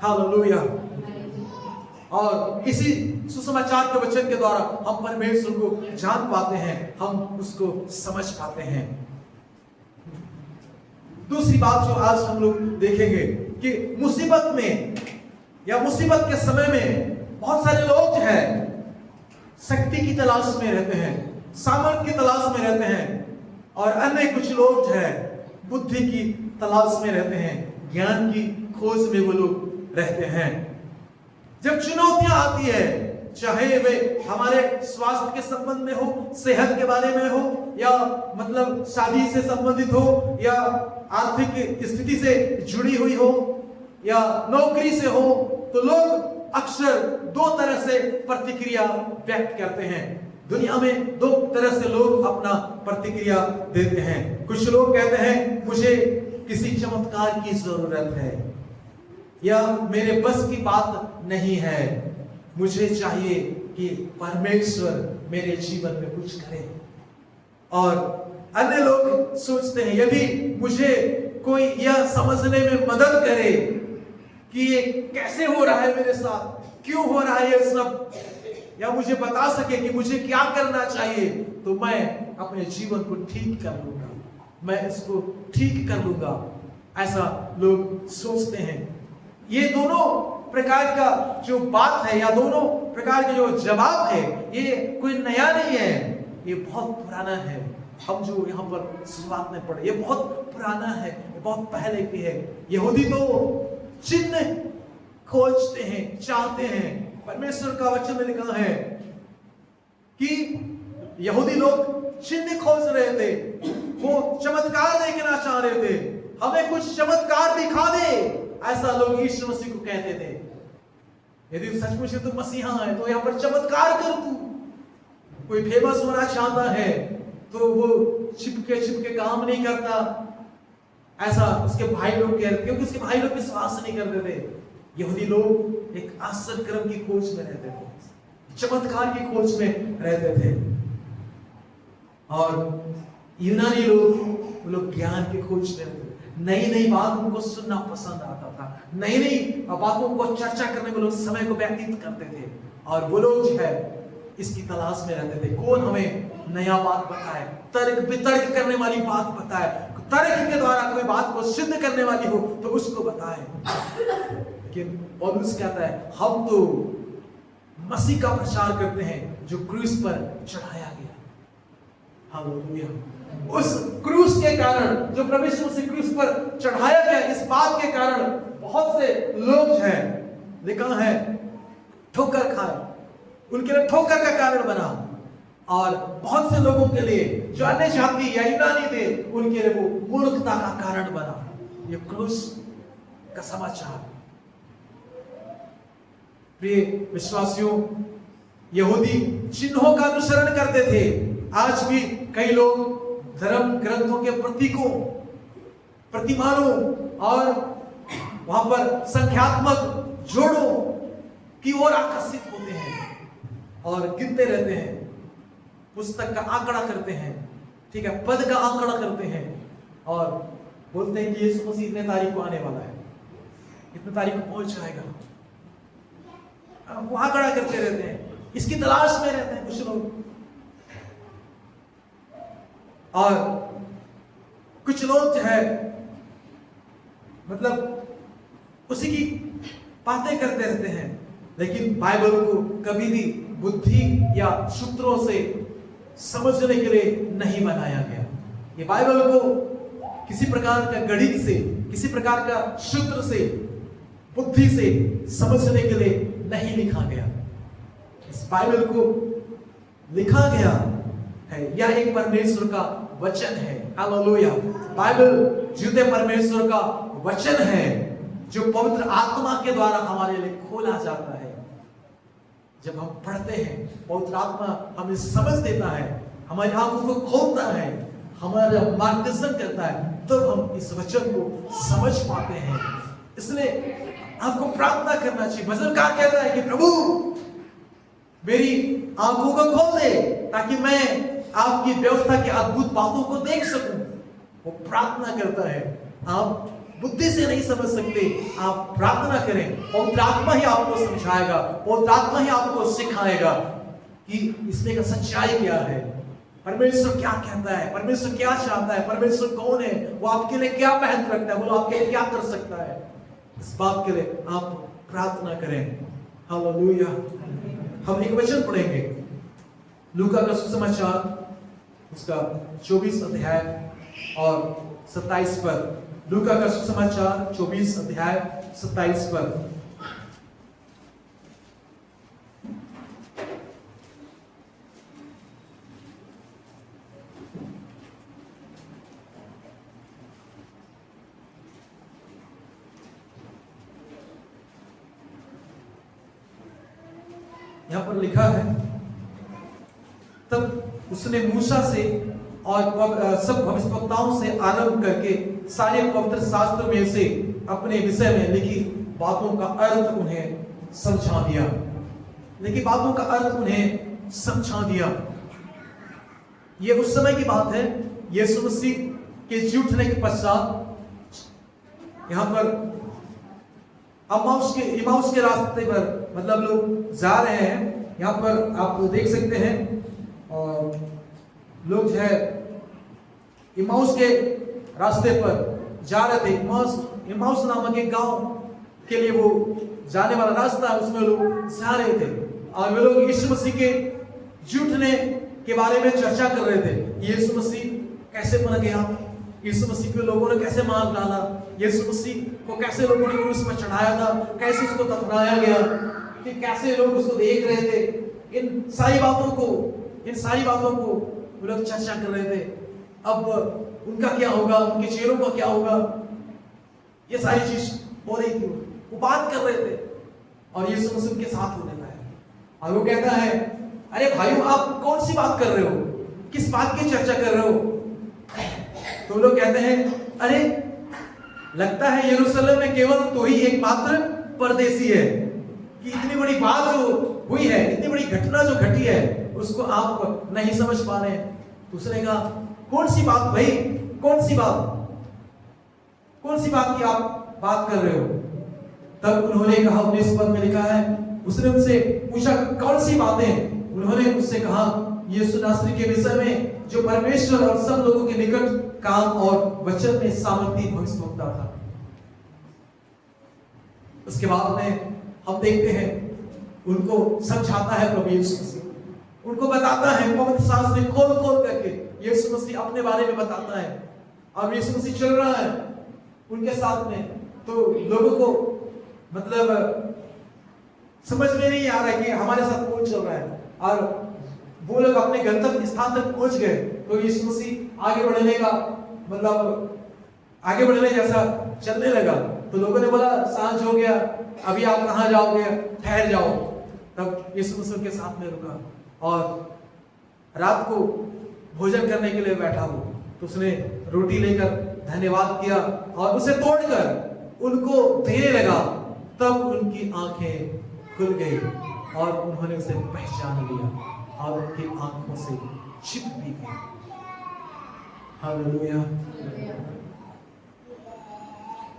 हालेलुया। और इसी सुसमाचार के वचन के द्वारा हम परमेश्वर को जान पाते हैं, हम उसको समझ पाते हैं। दूसरी बात जो आज हम लोग देखेंगे कि मुसीबत में या मुसीबत के समय में बहुत सारे लोग हैं शक्ति की तलाश में रहते हैं, सामर्थ्य की तलाश में रहते हैं, और अन्य कुछ लोग जो है बुद्धि की तलाश में रहते हैं, ज्ञान की खोज में वो लोग रहते हैं। जब चुनौतियां आती है, चाहे वे हमारे स्वास्थ्य के संबंध में हो, सेहत के बारे में हो, या मतलब शादी से संबंधित हो, या आर्थिक स्थिति से जुड़ी हुई हो, या नौकरी से हो, तो लोग अक्सर दो तरह से प्रतिक्रिया व्यक्त करते हैं। दुनिया में दो तरह से लोग अपना प्रतिक्रिया देते हैं। कुछ लोग कहते हैं मुझे किसी चमत्कार की जरूरत है, या मेरे बस की बात नहीं है, मुझे चाहिए कि परमेश्वर मेरे जीवन में कुछ करे। और अन्य लोग सोचते हैं यदि मुझे कोई यह समझने में मदद करे कि ये कैसे हो रहा है मेरे साथ, क्यों हो रहा है ये सब, या मुझे बता सके कि मुझे क्या करना चाहिए, तो मैं अपने जीवन को ठीक कर लूंगा, मैं इसको ठीक कर लूंगा, ऐसा लोग सोचते हैं। ये दोनों प्रकार का जो बात है, या दोनों प्रकार के जो जवाब है, ये कोई नया नहीं है, ये बहुत पुराना है। हम जो यहाँ पर शुरुआत में पढ़े, ये बहुत पुराना है, ये बहुत पहले की है। यहूदी तो चिन्ह खोजते हैं, चाहते हैं। परमेश्वर का वचन में लिखा है कि यहूदी लोग चिन्ह खोज रहे थे, वो चमत्कार देखना चाह रहे थे, हमें कुछ चमत्कार दिखा दे, ऐसा लोग यीशु मसीह को कहते थे। यदि सचमुच तू मसीहा है तो यहाँ पर चमत्कार कर तू। कोई फेमस होना चाहता है तो वो छिपके काम नहीं करता, ऐसा उसके भाई लोग कह रहे थे, क्योंकि उसके भाई लोग विश्वास नहीं करते थे। यहूदी लोग एक आश्चर्य कर्म की खोज में रहते थे, चमत्कार की खोज में रहते थे, और यूनानी लोग ज्ञान की खोज में रहते थे। नई नई बात उनको सुनना पसंद आता था, नई नई बातों को चर्चा करने में लोग समय को व्यतीत करते थे, और वो लोग जो है इसकी तलाश में रहते थे। कौन हमें नया बात बताए, तर्क वितर्क करने वाली बात बताए, तर्क के द्वारा कोई बात को सिद्ध करने वाली हो तो उसको बताए। लेकिन पौलुस कहता है हम तो मसीह का प्रचार करते हैं जो क्रूस पर चढ़ाया गया। हालेलुया। उस क्रूस के कारण, जो प्रभु यीशु मसीह क्रूस पर चढ़ाया गया, इस बात के कारण बहुत से लोग हैं, लिखा है ठोकर खाए, उनके लिए ठोकर का कारण बना, और बहुत से लोगों के लिए जो अन्य जाति या यूनानी थे उनके लिए वो मूर्खता का कारण बना। ये क्रूस का समाचार। प्रिय विश्वासियों, यहूदी चिन्हों का अनुसरण करते थे। आज भी कई लोग धर्म ग्रंथों के प्रतीकों, प्रतिमानों और वहां पर संख्यात्मक जोड़ों की ओर आकर्षित होते हैं और गिनते रहते हैं, पुस्तक का आंकड़ा करते हैं, ठीक है, पद का आंकड़ा करते हैं, और बोलते हैं कि यीशु मसीह इतने तारीख को आने वाला है, इतने तारीख को पहुंच जाएगा। वो आंकड़ा करते रहते हैं, इसकी तलाश में रहते हैं कुछ लोग। और कुछ लोग जो है मतलब उसी की बातें करते रहते हैं, लेकिन बाइबल को कभी भी बुद्धि या सूत्रों से समझने के लिए नहीं बनाया गया। ये बाइबल को किसी प्रकार का गणित से, किसी प्रकार का सूत्र से, बुद्धि से समझने के लिए नहीं लिखा गया। इस बाइबल को लिखा गया है, यह एक परमेश्वर का वचन है। हालेलुया। बाइबल जीवित परमेश्वर का वचन है जो पवित्र आत्मा के द्वारा हमारे लिए खोला जाता है। जब हम पढ़ते हैं, पवित्र आत्मा हमें समझ देता है, हमारी आंखों को खोलता है, हमारा मार्गदर्शन करता है, तब तो हम इस वचन को समझ पाते हैं। इसलिए आपको प्रार्थना करना चाहिए। भजनकार कहता है कि प्रभु मेरी आंखों को खोल दे ताकि मैं आपकी व्यवस्था की अद्भुत बातों को देख सकूं। वो प्रार्थना करता है। आप बुद्धि से नहीं समझ सकते, आप प्रार्थना करें, पवित्र आत्मा ही आपको समझाएगा, पवित्र आत्मा ही आपको सिखाएगा कि इसमें का सच्चाई क्या है, परमेश्वर क्या कहता है, परमेश्वर क्या चाहता है, परमेश्वर कौन है, वो आपके लिए क्या मेहनत रखता है, वो आपके लिए क्या कर सकता है। इस बात के लिए आप प्रार्थना करें। हालेलुया। हम एक वचन पढ़ेंगे लूका का सुसमाचार उसका 24 अध्याय और 27 पर। लूका का सुसमाचार 24 अध्याय 27 पर। यहां पर लिखा है, तब उसने मूसा से और सब भविष्यवक्ताओं से आरंभ करके सारे पवित्र शास्त्र में से अपने विषय में लिखी बातों का अर्थ उन्हें समझा दिया। लिखी बातों का अर्थ उन्हें समझा दिया। यह उस समय की बात है, यीशु मसीह के जी उठने के पश्चात यहां पर इमाउस के रास्ते पर मतलब लोग जा रहे हैं। यहां पर आप देख सकते हैं और लोग जो है इमाउस के रास्ते पर जा रहे थे। इमाउस नामक एक गांव के लिए वो जाने वाला रास्ता है, उसमें लोग जा रहे थे और वे लोग यीशु मसीह के जी उठने के बारे में चर्चा कर रहे थे। यीशु मसीह कैसे मर गया, यीशु मसीह को लोगों ने कैसे मार डाला, यीशु मसीह को कैसे लोगों ने क्रूस पर चढ़ाया था, कैसे उसको दफनाया गया, कि कैसे लोग उसको देख रहे थे। इन सारी बातों को वो लोग चर्चा कर रहे थे। अब उनका क्या होगा, उनके चेहरों का क्या होगा, ये सारी चीज हो रही थी। वो बात कर रहे थे और यीशु मसीह उनके साथ होने लगा है और वो कहता है, अरे भाइयों आप कौन सी बात कर रहे हो, किस बात की चर्चा कर रहे हो। तो लोग कहते हैं, अरे लगता है यरूशलेम में केवल तो ही एकमात्र परदेसी है कि इतनी बड़ी बात जो हुई है, इतनी बड़ी घटना जो घटी है उसको आप नहीं समझ पा रहे हैं। दूसरे का कौन सी बात भाई, कौन सी बात की आप बात कर रहे हो। तब उन्होंने कहा, 19 पद में लिखा है, उसने उनसे पूछा कौन सी बातें। उन्होंने उससे कहा, यीशु नासरी के विषय में जो परमेश्वर और सब लोगों के निकट काम और वचन में सामर्थी भविष्यवक्ता था। उसके बाद में हम देखते हैं उनको समझाता है प्रभु यीशु मसीह, उनको बताता है पवित्र शास्त्र खोल खोल करके यीशु मसीह अपने बारे में बताता है। और यीशु मसीह चल रहा है उनके साथ में, तो लोगों को मतलब समझ में नहीं आ रहा है कि हमारे साथ कौन चल रहा है। और वो लोग अपने गंतव्य स्थान तक पहुंच गए तो यीशु मसीह आगे बढ़ने जैसा चलने लगा। तो लोगों ने बोला, सांझ हो गया, अभी आप कहां जाओगे, ठहर जाओ। तब यीशु मसीह के साथ में रुका और रात को भोजन करने के लिए बैठा वो। तो उसने रोटी लेकर धन्यवाद किया और उसे तोड़कर उनको देने लगा। तब उनकी आंखें खुल गई और उन्होंने उसे पहचान लिया और उनकी आंखों से छिप भी गई। हालेलुया।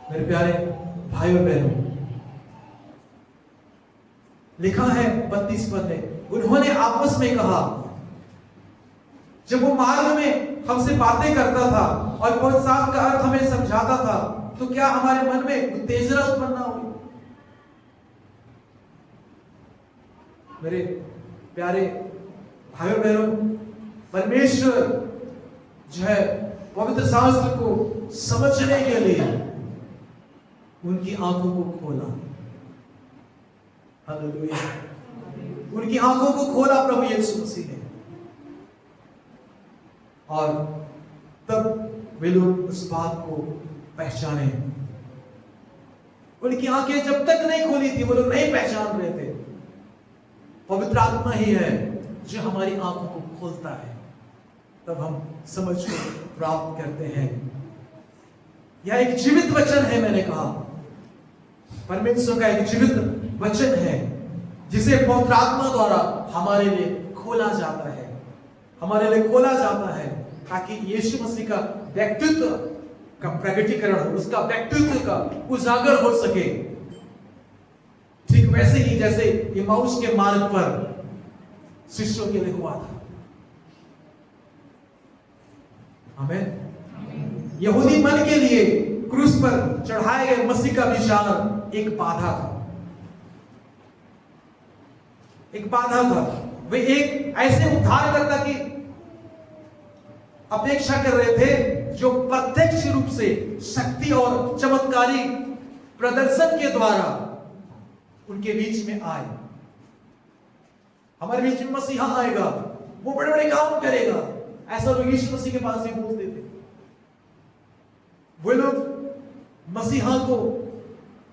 मेरे प्यारे भाइयों बहनों, लिखा है 32 पद में, उन्होंने आपस में कहा, जब वो मार्ग में हमसे बातें करता था और पवित्र शास्त्र का अर्थ हमें समझाता था, तो क्या हमारे मन में उत्तेजना उत्पन्न ना हुई? मेरे प्यारे भाइयों बहनों, परमेश्वर जो है पवित्र शास्त्र को समझने के लिए उनकी आंखों को खोला। हालेलुया। उनकी आंखों को खोला प्रभु यीशु मसीह ने, और तब वे लोग उस बात को पहचाने। उनकी आंखें जब तक नहीं खोली थी, वो लोग नहीं पहचान रहे थे। पवित्र आत्मा ही है जो हमारी आंखों को खोलता है, तब हम समझ को प्राप्त करते हैं। यह एक जीवित वचन है, मैंने कहा परमेश्वर का एक जीवित वचन है जिसे पवित्र आत्मा द्वारा हमारे लिए खोला जाता है, हमारे लिए खोला जाता है, ताकि यीशु मसीह का व्यक्तित्व का प्रकटीकरण हो, उसका व्यक्तित्व का उजागर हो सके। ठीक वैसे ही जैसे इम्माउस के मार्ग पर शिष्यों के लिए हुआ था। आमीन। यहूदी मन के लिए क्रूस पर चढ़ाए गए मसीह का विचार एक बाधा था, एक बाधा था। वे एक ऐसे उद्धारकर्ता की अपेक्षा कर रहे थे जो प्रत्यक्ष रूप से शक्ति और चमत्कारी प्रदर्शन के द्वारा उनके बीच में आए। हमारे बीच में मसीहा आएगा, वो बड़े बड़े काम करेगा, ऐसा लोग यीशु मसीह के पास से बोलते थे। वे लोग मसीहा को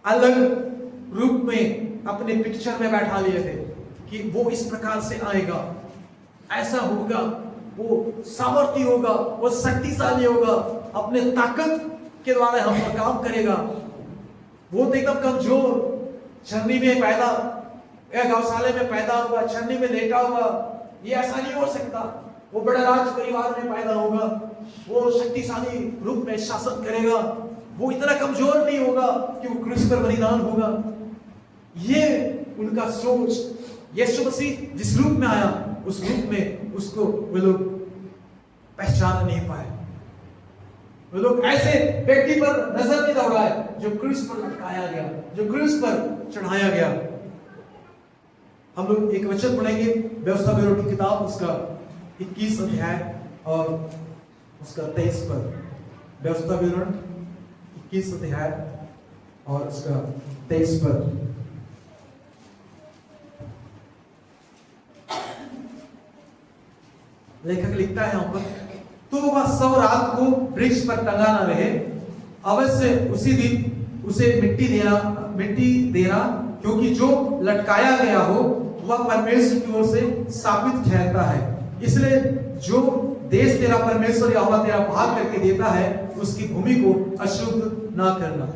अलग रूप में अपने पिक्चर में बैठा लिए थे कि वो इस प्रकार से आएगा, ऐसा होगा, वो सामर्थ्य होगा, वो शक्तिशाली होगा, अपने ताकत के द्वारा हम पर काम करेगा। वो तो एकदम कमजोर, छन्नी में पैदा या गौशाले में पैदा हुआ, छन्नी में लेटा हुआ, ये ऐसा नहीं हो सकता। वो बड़े राज परिवार में पैदा होगा, वो शक्तिशाली रूप में शासन करेगा, वो इतना कमजोर नहीं होगा कि वो क्रूस पर बलिदान होगा। ये उनका सोच। यीशु मसीह जिस रूप में आया, उस रूप में उसको वे लोग पहचान नहीं पाए। वे लोग ऐसे व्यक्ति पर नजर नहीं दौड़ाए जो क्रूस पर लटकाया गया, जो क्रूस पर चढ़ाया गया। हम लोग एक वचन पढ़ेंगे व्यवस्था विवरण की किताब, उसका 21 अध्याय और उसका 23 पद। व्यवस्था विवरण 21 अध्याय और उसका 23 पद। लेखक लिखता है यहाँ पर, तो वह 100 रात को वृक्ष पर टंगा न रहे, अवश्य उसी दिन उसे मिट्टी देना, क्योंकि जो लटकाया गया हो वह परमेश्वर की ओर से स्थापित ठहरता है। इसलिए जो देश तेरा परमेश्वर यहोवा तेरा भाग करके देता है, उसकी भूमि को अशुद्ध ना करना।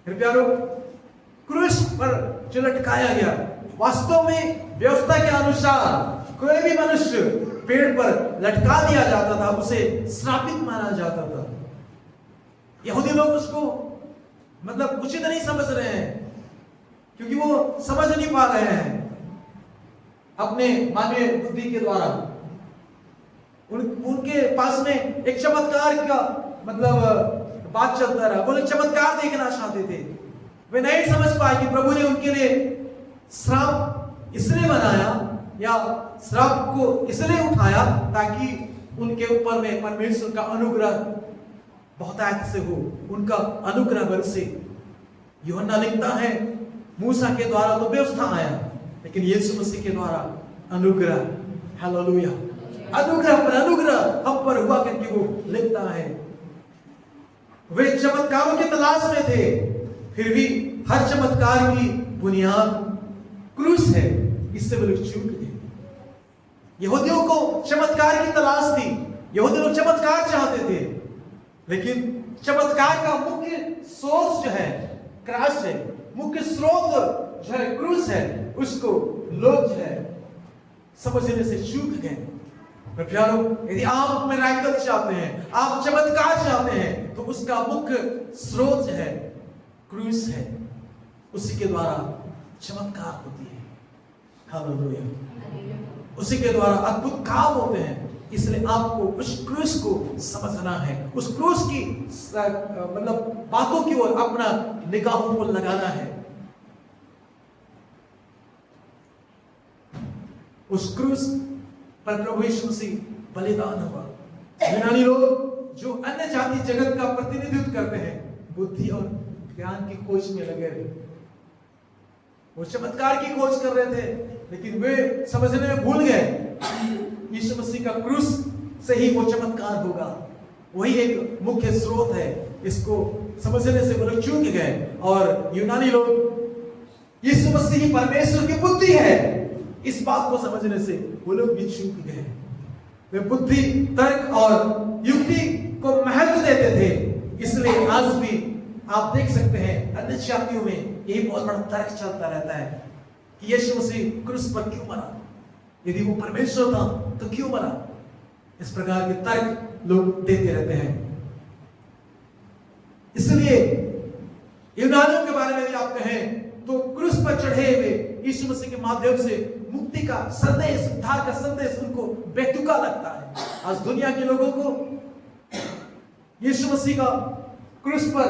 प्यारो, क्रूस पर जो लटकाया गया, वास्तव में व्यवस्था के अनुसार कोई भी मनुष्य पेड़ पर लटका दिया जाता था, उसे श्रापित माना जाता था। यहूदी लोग उसको मतलब उचित नहीं समझ रहे हैं, क्योंकि वो समझ नहीं पा रहे हैं अपने मानवीय बुद्धि के द्वारा। उनके पास में एक चमत्कार का मतलब बात चलता रहा, वो लोग चमत्कार देखना चाहते थे। वे नहीं समझ पाए कि प्रभु ने उनके लिए श्राप इसलिए बनाया या श्राप को इसलिए उठाया ताकि उनके ऊपर में परमेश्वर का अनुग्रह बहुतायत से हो, उनका अनुग्रह बल से। यूहन्ना लिखता है, मूसा के द्वारा तो व्यवस्था आया, लेकिन यीशु मसीह के द्वारा अनुग्रह, हालेलुया, अनुग्रह पर अनुग्रह हम पर हुआ करके वो लिखता है। वे चमत्कारों की तलाश में थे, फिर भी हर चमत्कार की बुनियाद क्रूस है, इससे वे लोग चूक गए। यहूदियों को चमत्कार की तलाश थी, यहूदी लोग चमत्कार चाहते थे, लेकिन चमत्कार का मुख्य सोर्स जो है क्रॉस है, मुख्य स्रोत जो है क्रूस है, उसको लोग जो है समझने से चूक गए। प्यारो, यदि आप मिरेकल चाहते हैं, आप चमत्कार चाहते हैं, तो उसका मुख्य स्रोत जो है क्रूस है, उसी के द्वारा चमत्कार होती है। हालेलुया, उसी के द्वारा अद्भुत काम होते हैं। इसलिए आपको उस क्रूस को समझना है, उस क्रूस की मतलब बातों की ओर अपना निगाहों को लगाना है। उस क्रूस पर प्रभु यीशु मसीह बलिदान हुआ। यूनानी लोग जो अन्य जाति जगत का प्रतिनिधित्व करते हैं, बुद्धि और ज्ञान की खोज में लगे रहे, वो चमत्कार की खोज कर रहे थे, लेकिन वे समझने में भूल गए यीशु मसीह का क्रूस से ही वो चमत्कार होगा, वही एक मुख्य स्रोत है। इसको समझने से वो लोग चूक गए। और यूनानी लोग यीशु मसीह ही परमेश्वर की बुद्धि है, इस बात को समझने से वो लोग भी चूक गए। वे बुद्धि, तर्क और युक्ति को महत्व देते थे। इसलिए आज भी आप देख सकते हैं अन्य जातियों में यही बहुत बड़ा तर्क चलता रहता है कि यीशु मसीह क्रूस पर क्यों मरा, यदि वो परमेश्वर था तो क्यों मरा। इस प्रकार के तर्क लोग देते रहते हैं। इसलिए यूनानियों के बारे में भी आप कहें तो क्रूस पर चढ़े हुए यीशु मसीह के माध्यम से मुक्ति का संदेश, उद्धार का संदेश उनको बेतुका लगता है। आज दुनिया के लोगों को यीशु मसीह का क्रूस पर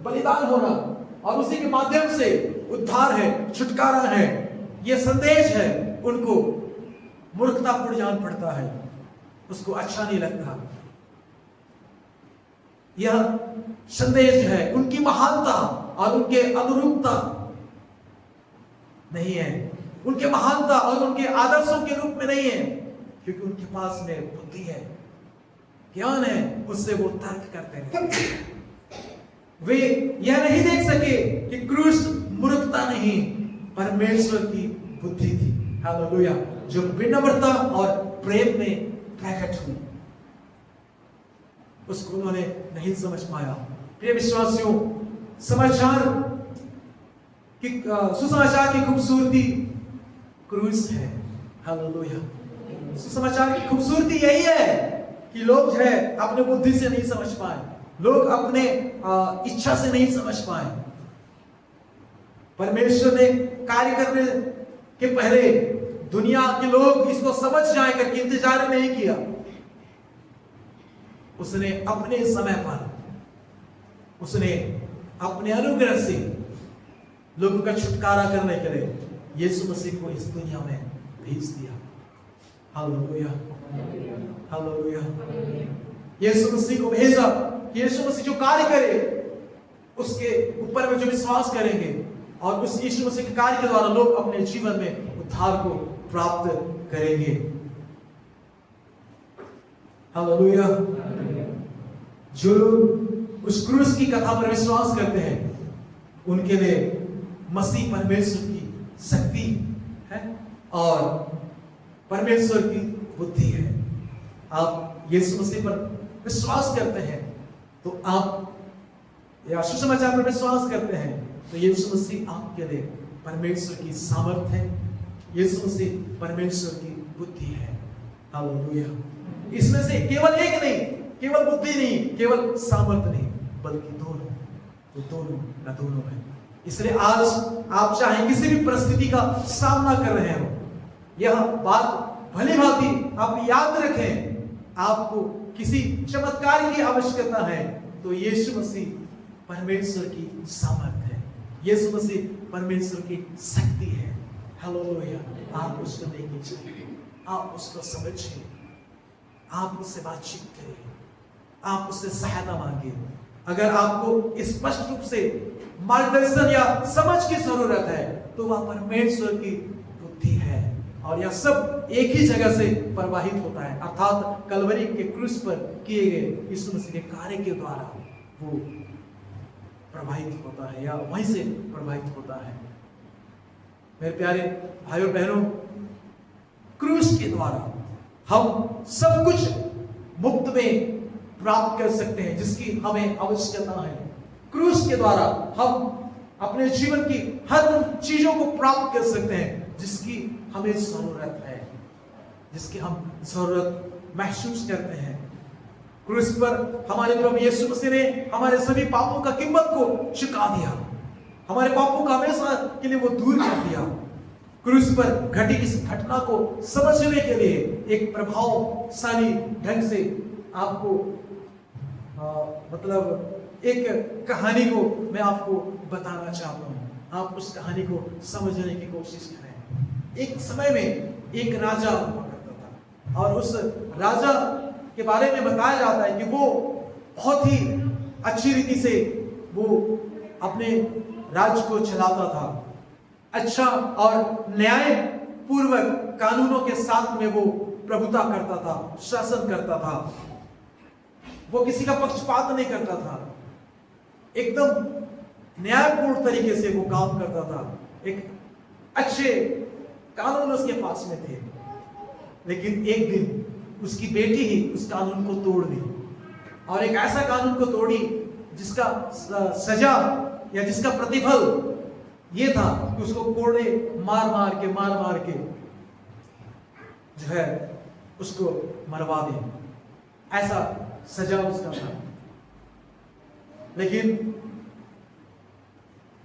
बलिदान होना और उसी के माध्यम से उद्धार है, छुटकारा है, यह संदेश है, उनको मूर्खतापूर्ण जान पड़ता है, उसको अच्छा नहीं लगता। यह संदेश है, उनकी महानता और उनके अनुरूपता नहीं है, उनके महानता और उनके आदर्शों के रूप में नहीं है, क्योंकि उनके पास में बुद्धि है, ज्ञान है, उससे वो तर्क करते हैं। वे यह नहीं देख सके कि क्रूस मूर्खता नहीं, परमेश्वर की बुद्धि थी, हालेलुया, जो विनम्रता और प्रेम में प्रकट हुई। उसको उन्होंने नहीं समझ पाया। प्रिय विश्वासियों, सुसमाचार की खूबसूरती क्रूस है, हालेलुया। सुसमाचार की खूबसूरती यही है कि लोग जो है अपने बुद्धि से नहीं समझ पाए, लोग अपने इच्छा से नहीं समझ पाए। परमेश्वर ने कार्य करने के पहले दुनिया के लोग इसको समझ जाए करके इंतजार नहीं किया। उसने अपने समय पर, उसने अपने अनुग्रह से लोगों का छुटकारा करने के लिए यीशु मसीह को इस दुनिया में भेज दिया। Hallelujah, hallelujah. यीशु मसीह को भेजा, यीशु मसीह जो कार्य करे उसके ऊपर में जो विश्वास करेंगे और उस यीशु मसीह के कार्य के द्वारा लोग अपने जीवन में उद्धार को प्राप्त करेंगे। हालेलुया। जो लोग उस क्रूस की कथा पर विश्वास करते हैं उनके लिए मसीह परमेश्वर की शक्ति है और परमेश्वर की बुद्धि है। आप यीशु मसीह पर विश्वास करते हैं तो आप या सुसमाचार पर विश्वास करते हैं तो यीशु मसीह आपके लिए परमेश्वर की सामर्थ है, यीशु मसीह परमेश्वर की बुद्धि है। हालेलुया। इसमें से केवल एक नहीं, केवल बुद्धि नहीं, केवल सामर्थ नहीं, बल्कि दोनों, तो दोनों का दोनों है। इसलिए आज आप चाहे किसी भी परिस्थिति का सामना कर रहे हो, यह बात भली भांति आप याद रखें, आपको किसी चमत्कार की आवश्यकता है तो यीशु मसीह परमेश्वर की सामर्थ है, यीशु मसीह परमेश्वर की शक्ति है। हालेलुया। आप उसको देखिए, आप उसको समझिए, आप उससे बातचीत करिए, आप उससे सहायता मांगिए। अगर आपको स्पष्ट रूप से मार्गदर्शन या समझ की जरूरत है तो वह परमेश्वर की बुद्धि है और यह सब एक ही जगह से प्रवाहित होता है, अर्थात कलवरी के क्रूस पर किए गए यीशु मसीह के कार्य के द्वारा वो प्रवाहित होता है या वहीं से प्रवाहित होता है। मेरे प्यारे भाइयों बहनों, क्रूस के द्वारा हम सब कुछ मुफ्त में प्राप्त कर सकते हैं जिसकी हमें आवश्यकता है। क्रूस के द्वारा हम अपने जीवन की हर उन चीजों को प्राप्त कर सकते हैं जिसकी हमें जरूरत है, जिसकी हम जरूरत महसूस करते हैं। क्रूस पर हमारे प्रभु यीशु मसीह ने हमारे सभी पापों का कीमत को चुका दिया, हमारे पापों का हमेशा के लिए वो दूर कर दिया। क्रूस पर घटी इस घटना को समझने के लिए एक प्रभावशाली ढंग से आपको मतलब एक कहानी को मैं आपको बताना चाहता हूं। आप उस कहानी को समझने की कोशिश करें। एक समय में एक राजा हुआ करता था और उस राजा के बारे में बताया जाता है कि वो बहुत ही अच्छी रीति से वो अपने राज्य को चलाता था। अच्छा और न्याय पूर्वक कानूनों के साथ में वो प्रभुता करता था, शासन करता था। वो किसी का पक्षपात नहीं करता था, एकदम न्यायपूर्ण तरीके से वो काम करता था। एक अच्छे कानून उसके पास में थे। लेकिन एक दिन उसकी बेटी ही उस कानून को तोड़ दी और एक ऐसा कानून को तोड़ी जिसका सजा या जिसका प्रतिफल ये था कि उसको कोड़े मार मार के जो है उसको मरवा दे। ऐसा सजा उसका था। लेकिन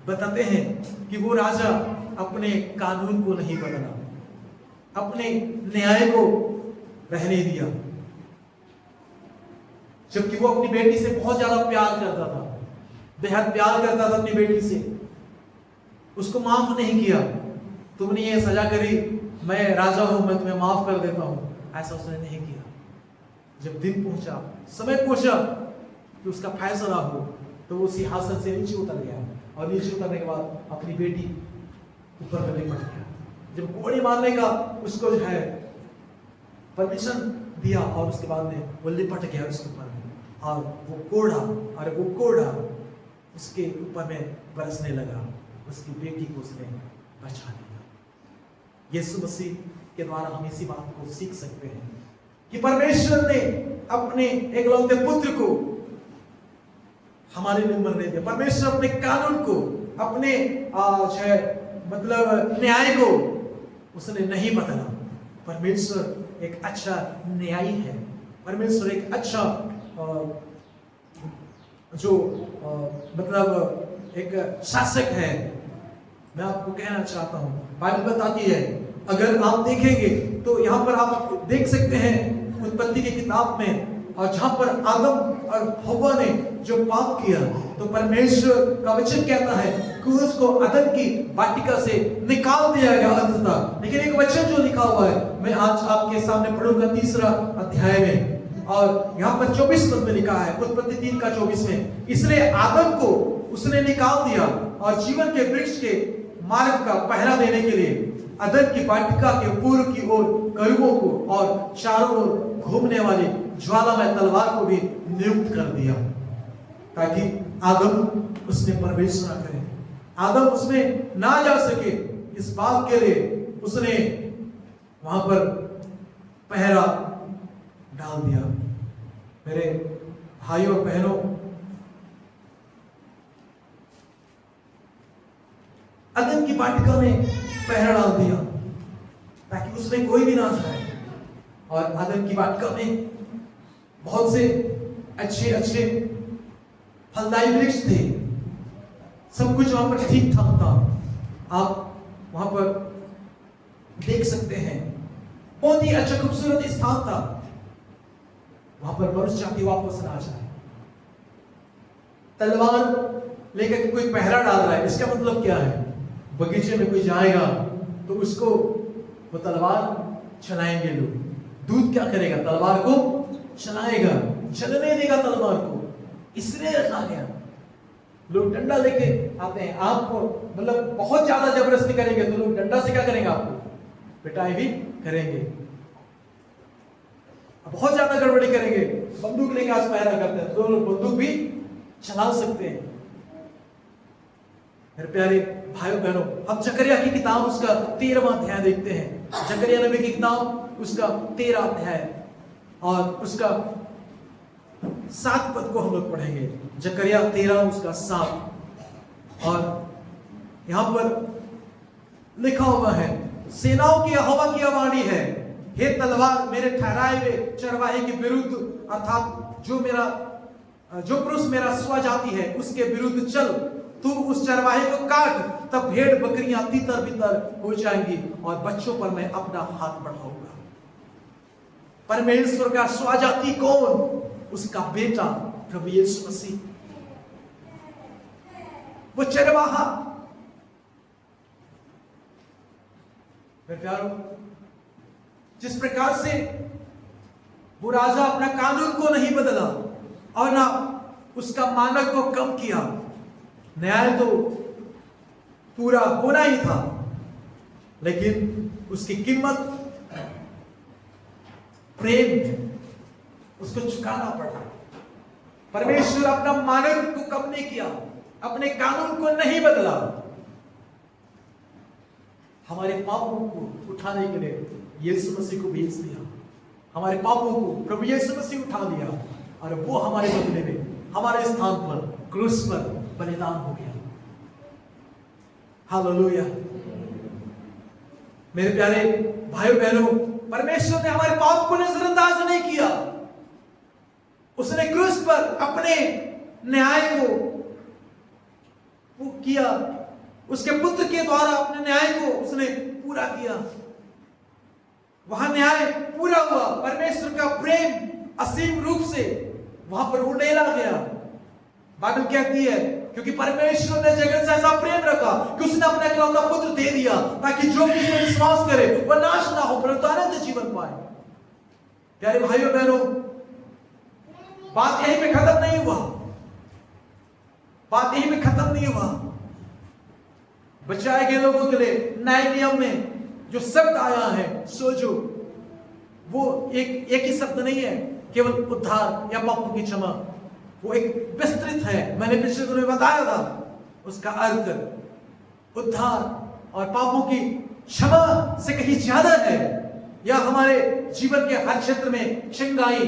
बताते हैं कि वो राजा अपने कानून को नहीं बदला, अपने न्याय को रहने दिया, जबकि वो अपनी बेटी से बहुत ज्यादा प्यार करता था, बेहद प्यार करता था अपनी बेटी से। उसको माफ नहीं किया। तुमने ये सजा करी, मैं राजा हूं, मैं तुम्हें माफ कर देता हूं, ऐसा उसने नहीं किया। जब दिन पहुंचा, समय पहुंचा कि उसका फैसला हो, तो वो सिंहासन से नीचे उतर गया और नीचे उतरने के बाद अपनी बेटी ऊपर में लिपट गया। जब कोड़े मारने का उसको जो है परमिशन दिया और उसके बाद में वो लिपट गया उसके ऊपर में और वो कोड़ा उसके ऊपर में बरसने लगा। उसकी बेटी को उसने बचा लिया। यीशु मसीह के द्वारा हम इसी बात को सीख सकते हैं कि परमेश्वर ने अपने एकलौते पुत्र को हमारे लिए मरने दिया। परमेश्वर अपने कानून को, अपने मतलब न्याय को उसने नहीं बदला। परमेश्वर एक अच्छा न्यायी है। परमेश्वर एक अच्छा मतलब एक शासक है। मैं आपको कहना चाहता हूं, बाइबल बताती है, अगर आप देखेंगे तो यहां पर आप देख सकते हैं उत्पत्ति की किताब में, और जहां पर आदम और हव्वा ने जो पाप किया, तो परमेश्वर का वचन कहता है कि उसको अदन की वाटिका से निकाल दिया गया अंततः। लेकिन एक वचन जो लिखा हुआ है, मैं आज आपके सामने पढ़ूंगा 3 अध्याय में, और यहाँ पर 24 पद में लिखा है, उत्पत्ति 3 का 24 में, इसलिए आदम को उसने निकाल दिया और जीवन के वृक्ष के मार्ग का पहरा देने के लिए अदन की वाटिका के पूर्व की ओर करूबों को और चारों ओर घूमने वाली ज्वालामय तलवार को भी नियुक्त कर दिया, ताकि आदम उसमें प्रवेश ना करे, आदम उसमें ना जा सके। इस बात के लिए उसने वहां पर पहरा डाल दिया। मेरे भाइयों और बहनों, अदन की वाटिका में पहरा डाल दिया ताकि उसमें कोई भी ना जाए। और अदन की वाटिका में बहुत से अच्छे अच्छे फलदायी वृक्ष थे, सब कुछ वहां पर ठीक ठाक था। आप वहां पर देख सकते हैं, बहुत ही अच्छा खूबसूरत स्थान था। वहां पर मनुष्य जाति वापस ना जाए। तलवार लेकर कोई पहरा डाल रहा है, इसका मतलब क्या है? बगीचे में कोई जाएगा तो उसको वो तलवार चलाएंगे लोग। दूध क्या करेगा? तलवार को चलाएगा, चलने देगा तलवार को, इसलिए रखा गया। लोग डंडा लेके आते हैं, आपको मतलब बहुत ज्यादा जबरदस्ती करेंगे तो लोग डंडा से क्या करेंगे? आपको पिटाई भी करेंगे। बहुत ज्यादा गड़बड़ी करेंगे, बंदूक लेके आज पहरा करते हैं तो लोग बंदूक भी चला सकते हैं। मेरे प्यारे भाइयों बहनों, हम जकरिया की किताब उसका 13वां अध्याय देखते हैं। जकरिया नबी की किताब उसका 13 अध्याय और उसका 7 पद को हम लोग पढ़ेंगे। जकरिया 13 उसका 7, और यहां पर लिखा हुआ है, सेनाओं की यहोवा की वाणी है, हे तलवार मेरे ठहराए हुए चरवाहे के विरुद्ध, अर्थात जो पुरुष मेरा स्वजाति है उसके विरुद्ध चल तू उस चरवाहे को काट, तब भेड़ बकरियां तीतर बितर हो जाएंगी और बच्चों पर मैं अपना हाथ बढ़ाऊंगा। परमेश्वर का स्वाजाति कौन? उसका बेटा प्रभु यीशु मसीह, वो चरवाहा। मेरे प्यारों, जिस प्रकार से वो राजा अपना कानून को नहीं बदला और ना उसका मानक को कम किया, न्याय तो पूरा होना ही था, लेकिन उसकी कीमत प्रेम, उसको चुकाना पड़ा। परमेश्वर अपना मानक को कम नहीं किया, अपने कानून को नहीं बदला। हमारे पापों को उठाने के लिए यीशु मसीह को भेज दिया। हमारे पापों को प्रभु यीशु मसीह उठा लिया और वो हमारे बदले में हमारे स्थान पर क्रूस पर बलिदान हो गया। हालेलुया। मेरे प्यारे भाइयों बहनों, परमेश्वर ने हमारे पाप को नजरअंदाज नहीं किया। उसने क्रूस पर अपने न्याय को वो किया, उसके पुत्र के द्वारा अपने न्याय को उसने पूरा किया। वहां न्याय पूरा हुआ। परमेश्वर का प्रेम असीम रूप से वहां पर उड़ेला गया। बाइबल कहती है, क्योंकि परमेश्वर ने जगत से ऐसा प्रेम रखा कि उसने अपना इकलौता पुत्र दे दिया, ताकि जो भी उसमें विश्वास करे वह नाश ना हो परंतु अनंत जीवन पाए। प्यारे भाइयों बहनों, बात यहीं पे खत्म नहीं हुआ। बात यहीं पे खत्म नहीं हुआ। बचाए गए लोगों के लिए नए नियम में जो शब्द आया है सोजो, वो एक ही शब्द नहीं है केवल उद्धार या पापों की क्षमा। वो एक विस्तृत है। मैंने पिछले दिनों में बताया था उसका अर्थ उद्धार और पापों की क्षमा से कहीं ज्यादा है। या हमारे जीवन के हर क्षेत्र में चंगाई,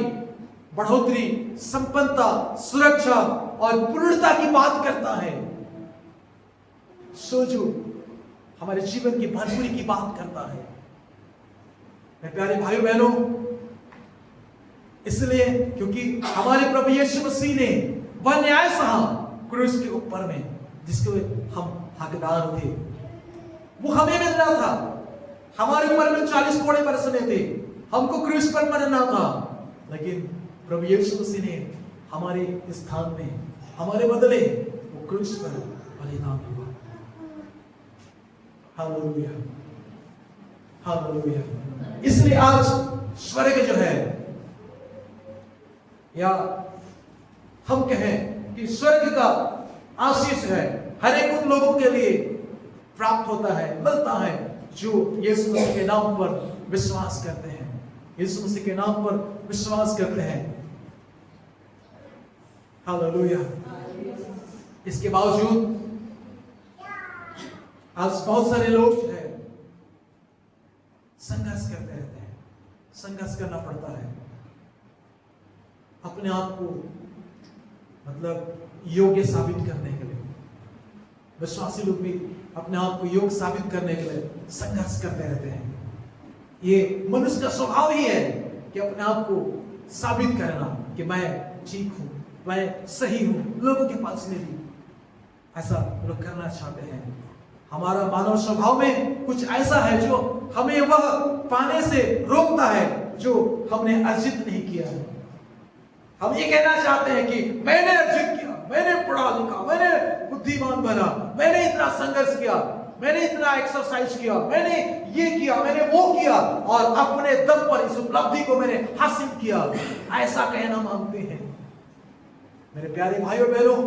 बढ़ोतरी, संपन्नता, सुरक्षा और पूर्णता की बात करता है। सोजो हमारे जीवन की भरपूरी की बात करता है। मेरे प्यारे भाइयों बहनों, इसलिए क्योंकि हमारे प्रभु यीशु मसीह ने वह न्याय सहा क्रूस के ऊपर में, जिसके हम हकदार थे, वो हमें मिलना था। हमारे ऊपर में 40 कोड़े बरसने थे, हमको क्रूस पर मरना था, लेकिन प्रभु यीशु मसीह ने हमारे स्थान में, हमारे बदले वो क्रूस पर बलिदान हुआ। Hallelujah, hallelujah. इसलिए आज स्वर्ग जो है, या हम कहें कि स्वर्ग का आशीष है, हर एक उन लोगों के लिए प्राप्त होता है, मिलता है जो यीशु मसीह के नाम पर विश्वास करते हैं, यीशु मसीह के नाम पर विश्वास करते हैं। हालेलुया। इसके बावजूद आज बहुत सारे लोग जो है संघर्ष करते रहते हैं, संघर्ष करना पड़ता है अपने आप को मतलब योग्य साबित करने के लिए। विश्वासी लोग भी अपने आप को योग्य साबित करने के लिए संघर्ष करते रहते हैं। ये मनुष्य का स्वभाव ही है कि अपने आप को साबित करना कि मैं ठीक हूं, मैं सही हूं। लोगों के पास में भी ऐसा लोग करना चाहते हैं। हमारा मानव स्वभाव में कुछ ऐसा है जो हमें वह पाने से रोकता है जो हमने अर्जित नहीं किया है। हम ये कहना चाहते हैं कि मैंने अर्जित किया, मैंने पढ़ा लिखा, मैंने बुद्धिमान बना, मैंने इतना संघर्ष किया, मैंने इतना एक्सरसाइज किया, मैंने ये किया, मैंने वो किया और अपने दम पर इस उपलब्धि को मैंने हासिल किया, ऐसा कहना मांगते हैं। मेरे प्यारे भाइयों बहनों,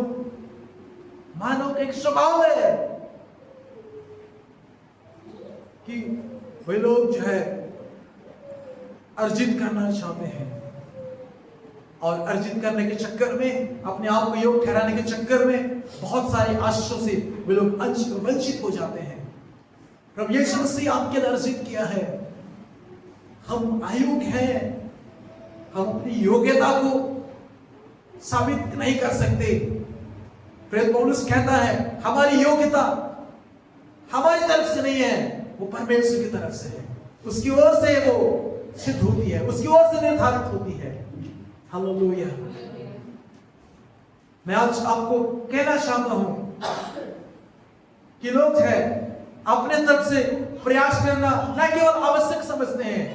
मानव का एक स्वभाव है कि वे लोग जो है अर्जित करना चाहते हैं और अर्जित करने के चक्कर में, अपने आप को योग्य ठहराने के चक्कर में बहुत सारे आशीषों से वे लोग वंचित हो जाते हैं। प्रभु यीशु मसीह आपके लिए अर्जित किया है। हम अयोग्य हैं, हम अपनी योग्यता को साबित नहीं कर सकते। प्रेरित पौलुस कहता है हमारी योग्यता हमारी तरफ से नहीं है, वो परमेश्वर की तरफ से है। उसकी ओर से वो सिद्ध होती है, उसकी ओर से निर्धारित होती है। हालेलुया। मैं आज आपको कहना चाहता हूं कि लोग है अपने तरफ से प्रयास करना न केवल आवश्यक समझते हैं,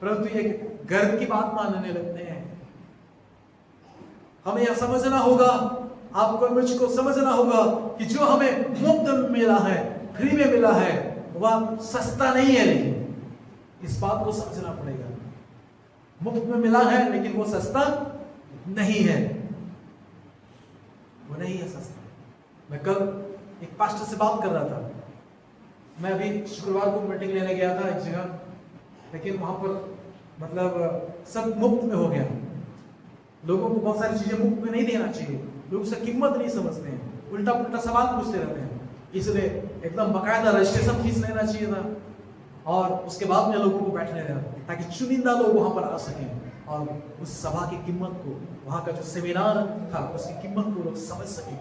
परंतु ये गर्व की बात मानने लगते हैं। हमें यह समझना होगा, आपको मुझको समझना होगा कि जो हमें मुफ्त में मिला है, फ्री में मिला है, वह सस्ता नहीं है। लेकिन इस बात को समझना पड़ेगा, मुफ्त में मिला है लेकिन वो सस्ता नहीं है, वो नहीं है सस्ता। मैं कल एक पास्टर से बात कर रहा था। मैं अभी शुक्रवार को मीटिंग लेने गया था एक जगह, लेकिन वहां पर मतलब सब मुफ्त में हो गया। लोगों को बहुत सारी चीजें मुफ्त में नहीं देना चाहिए, लोग उसका कीमत नहीं समझते हैं, उल्टा पुल्टा सवाल पूछते रहते हैं। इसलिए एकदम बकायदा रजिस्ट्रेशन फीस लेना चाहिए था और उसके बाद में लोगों को बैठने देना, ताकि चुनिंदा लोग वहां पर आ सकें और उस सभा की कीमत को, वहां का जो सेमिनार था उसकी कीमत को लोग समझ सकें,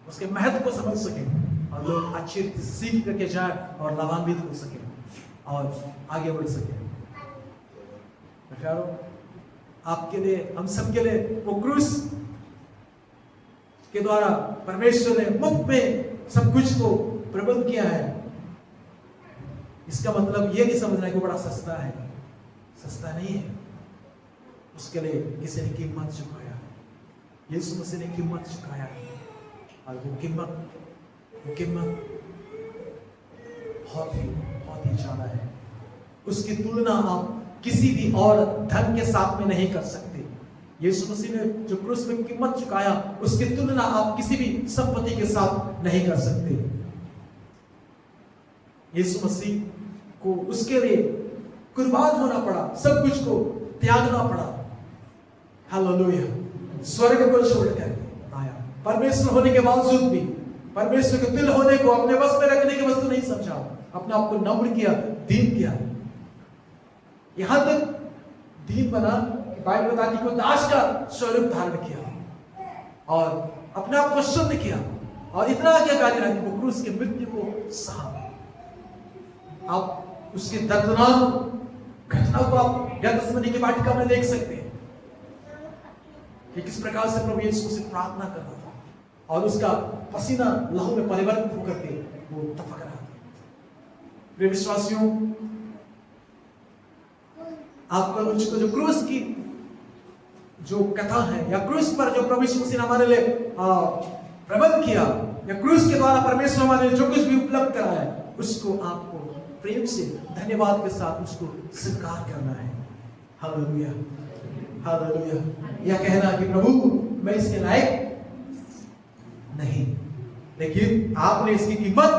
उसके महत्व को समझ सकें और लोग अच्छी रीति से सीख करके जाए और लाभान्वित हो सके और आगे बढ़ सके। प्यारो, आपके लिए, हम सबके लिए वो क्रूस के द्वारा परमेश्वर ने मुफ्त में सब कुछ को प्रबंध किया है। इसका मतलब ये नहीं समझना कि बड़ा सस्ता है, सस्ता नहीं है। उसके लिए किसी ने कीमत चुकाया, यीशु मसीह ने कीमत चुकाया और वो कीमत बहुत ही ज्यादा है। उसकी तुलना आप किसी भी और धन के साथ में नहीं कर सकते। यीशु मसीह ने जो क्रूस में कीमत चुकाया, उसकी तुलना आप किसी भी संपत्ति के साथ नहीं कर सकते। यीशु मसीह को उसके लिए कुर्बान होना पड़ा, सब कुछ को त्यागना पड़ा। हालेलुया। स्वर्ग को छोड़कर आया, परमेश्वर होने के बावजूद भी परमेश्वर के दिल होने को अपने बस में रखने की वस्तु नहीं समझा, अपने आप को नम्र किया, दीन किया। यहां तक दीन बना कि बाइबल बताती है दास का स्वरूप धारण किया और अपने आप को शुद्ध किया और इतना आज्ञाकारी रहा कि वो क्रूस की मृत्यु को सहा। आप उसकी दर्दनाक घटना को आप गethsemane की वाटिका में देख सकते हैं कि किस प्रकार से प्रभु यीशु से प्रार्थना कर रहा था और उसका पसीना लहू में परिवर्तित होकर के वो टपक रहा था। प्रिय विश्वासियों, आपका मुझको जो क्रूस की जो कथा है या क्रूस पर जो प्रभु यीशु मसीह ने हमारे लिए प्रबंध किया या क्रूस के द्वारा परमेश्वर हमारे लिए जो कुछ भी उपलब्ध करा है, उसको आपको प्रेम से धन्यवाद के साथ उसको स्वीकार करना है। Hallelujah, hallelujah. यह कहना कि प्रभु मैं इसके लायक नहीं, लेकिन आपने इसकी कीमत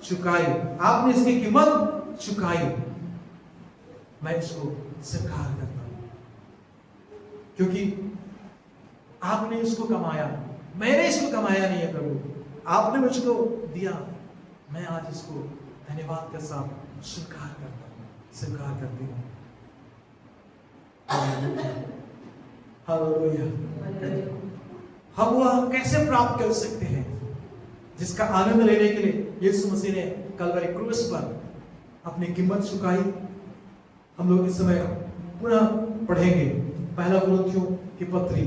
चुकाई, आपने इसकी कीमत चुकाई, मैं इसको स्वीकार करता हूं क्योंकि आपने इसको कमाया, मैंने इसको कमाया नहीं है प्रभु, आपने मुझको दिया। मैं आज इसको धन्यवाद के साथ स्वीकार करता हूं, स्वीकार करती हूं। हालेलुया। हम वह कैसे प्राप्त कर सकते हैं जिसका आनंद लेने के लिए यीशु मसीह ने कलवरी क्रूस पर अपनी कीमत चुकाई। हम लोग इस समय पुनः पढ़ेंगे पहला कुरिन्थियों की पत्री,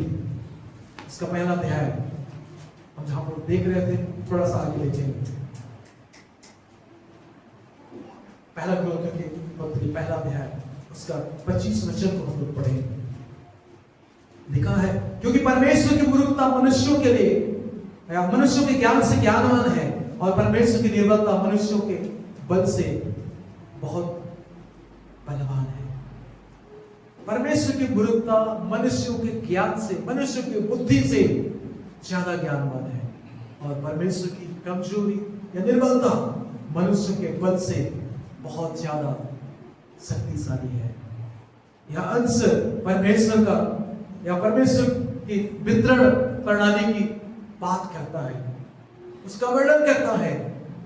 इसका पहला अध्याय। हम जहां पर देख रहे थे थोड़ा सा आगे देखेंगे। पहला कुरिन्थियों की पत्री पहला अध्याय उसका 25 वचन को हम लोग पढ़ेंगे। लिखा है, क्योंकि परमेश्वर की मूर्खता मनुष्यों के लिए या मनुष्यों के ज्ञान से ज्ञानवान है और परमेश्वर की निर्बलता मनुष्यों के बल से बहुत बलवान है। परमेश्वर की मूर्खता मनुष्यों के ज्ञान से, मनुष्य की बुद्धि से ज्यादा ज्ञानवान है और परमेश्वर की कमजोरी या निर्बलता मनुष्य के बल से बहुत ज्यादा शक्तिशाली है। यह अंश परमेश्वर का या परमेश्वर की वितरण प्रणाली की बात करता है, उसका वर्णन करता है।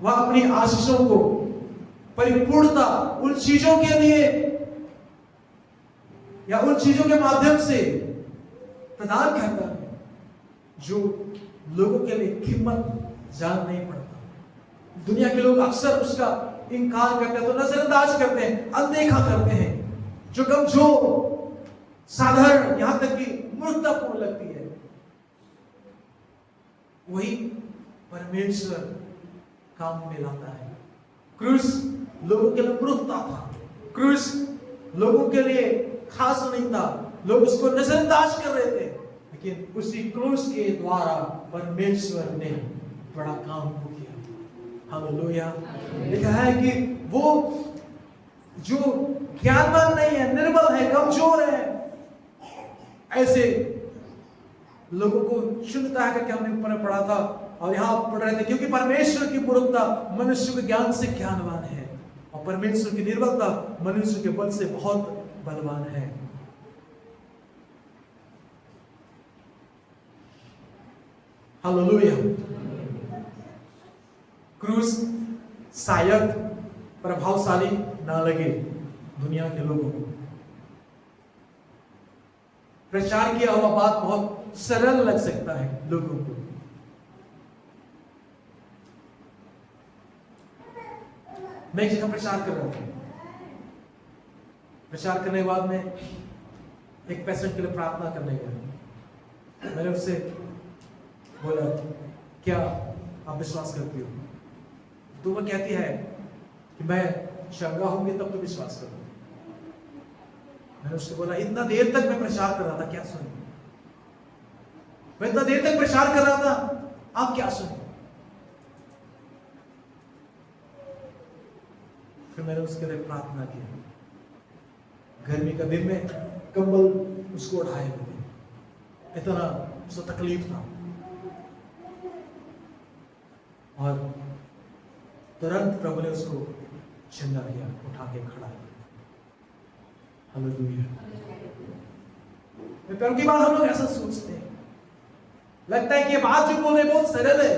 वह अपनी आशीषों को परिपूर्णता उन चीजों के लिए या उन चीजों के माध्यम से प्रदान करता है जो लोगों के लिए कीमत जान नहीं पड़ता। दुनिया के लोग अक्सर उसका इनकार करते हैं, तो नजरअंदाज करते हैं, अनदेखा करते हैं, जो कमजोर साधारण यहां तक कि मूर्खतापूर्ण लगती है, वही परमेश्वर काम में लाता है। क्रूस लोगों के लिए मूर्खता था, क्रूस लोगों के लिए खास नहीं था, लोग उसको नजरअंदाज कर रहे थे, लेकिन उसी क्रूस के द्वारा परमेश्वर ने बड़ा काम को किया। हालेलुया। लिखा है कि वो जो ज्ञानवान नहीं है, निर्बल है, कमजोर है, ऐसे लोगों को चुनता है करके हमने ऊपर पढ़ा था और यहां पढ़ रहे थे, क्योंकि परमेश्वर की मूर्खता मनुष्य के ज्ञान से ज्ञानवान है और परमेश्वर की निर्बलता मनुष्य के बल से बहुत बलवान है। हालेलुया। क्रूस शायद प्रभावशाली ना लगे दुनिया के लोगों को, प्रचार किया हुआ बात बहुत सरल लग सकता है लोगों को, मैं एक जगह प्रचार कर रहा था, प्रचार करने के बाद में एक पेशेंट के लिए प्रार्थना करने गया। मैंने उससे बोला, क्या आप विश्वास करती हो? तो वो कहती है कि मैं चंगा होंगे तब तो विश्वास करूंगी। मैंने उससे बोला, इतना देर तक मैं प्रचार कर रहा था, क्या सुने? मैं इतना देर तक प्रचार कर रहा था, आप क्या सुने? फिर मैंने उसके लिए प्रार्थना की। गर्मी का दिन में कंबल उसको उठाए हुए थे, इतना उसको तकलीफ था, और तुरंत प्रभु ने उसको जिंदा किया, उठा के खड़ा किया। हालेलुया। प्यार की बात हम लोग ऐसा सोचते हैं, लगता है कि ये बात जो बोले बहुत सरल है,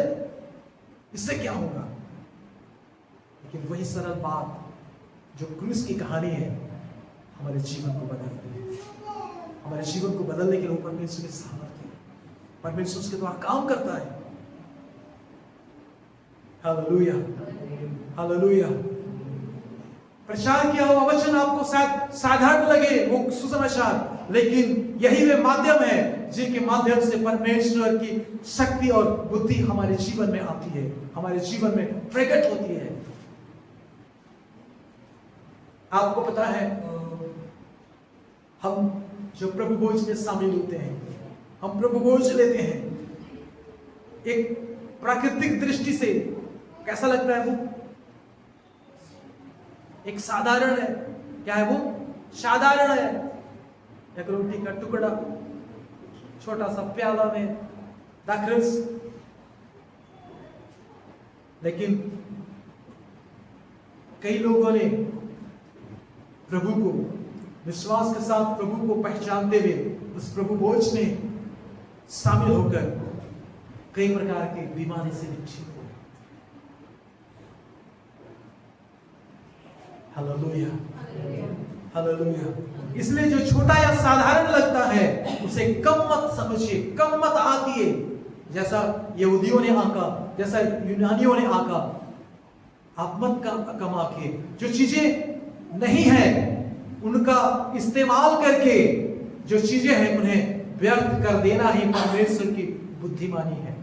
इससे क्या होगा? लेकिन वही सरल बात जो क्रूस की कहानी है हमारे जीवन को बदलती है। हमारे जीवन को बदलने के लिए परमेश्वर की सामर्थ्य है, परमेश्वर उसके द्वारा काम करता है। Hallelujah, hallelujah. प्रचार किया हुआ वचन आपको शायद साधारण लगे, वो सुसमाचार, लेकिन यही वे माध्यम है जिनके माध्यम से परमेश्वर की शक्ति और बुद्धि हमारे जीवन में आती है, हमारे जीवन में प्रकट होती है। आपको पता है, हम जो प्रभु भोज में शामिल होते हैं, हम प्रभु भोज लेते हैं, एक प्राकृतिक दृष्टि से कैसा लगता है? वो एक साधारण है। क्या है वो? साधारण है। एक रोटी का टुकड़ा, छोटा सा प्याला में दाखरस, लेकिन कई लोगों ने प्रभु को विश्वास के साथ प्रभु को पहचानते हुए उस प्रभु भोज में शामिल होकर कई प्रकार की बीमारी से निश्चित हो। Hallelujah, hallelujah. इसलिए जो छोटा या साधारण लगता है उसे कम मत समझिए, कम मत आंकिए। जैसा यहूदियों ने आंका, जैसा यूनानियों ने आंका, आप मत कम आंकिए। जो चीजें नहीं है उनका इस्तेमाल करके जो चीजें हैं उन्हें व्यर्थ कर देना ही परमेश्वर की बुद्धिमानी है।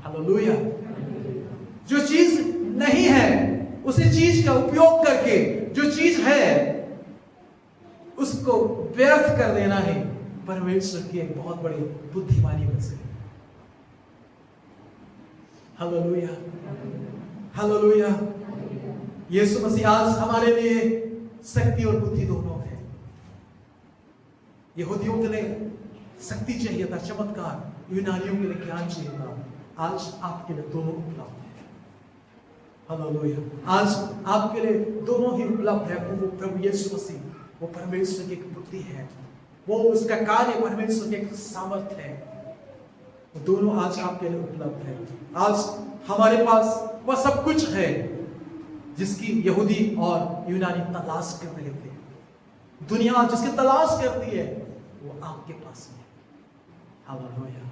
हालेलुया। जो चीज नहीं है उसी चीज का उपयोग करके जो चीज है उसको व्यर्थ कर देना ही परमेश्वर की एक बहुत बड़ी बुद्धिमानी में से। Hallelujah, hallelujah. यीशु मसीह आज हमारे लिए शक्ति और बुद्धि दोनों है। यहूदियों के लिए शक्ति चाहिए था, चमत्कार, यूनानियों के लिए ज्ञान चाहिए था। आज आपके लिए दोनों उपलब्ध है। हालेलुया। आज आपके लिए दोनों ही उपलब्ध है। वो प्रभु यीशु मसीह, वो परमेश्वर की एक बुद्धि है, वो उसका कार्य परमेश्वर की एक सामर्थ्य है। वो दोनों आज आपके लिए उपलब्ध है। आज हमारे पास वह सब कुछ है जिसकी यहूदी और यूनानी तलाश कर रहे थे। दुनिया जिसकी तलाश करती है वो आपके पास है। हालेलुया।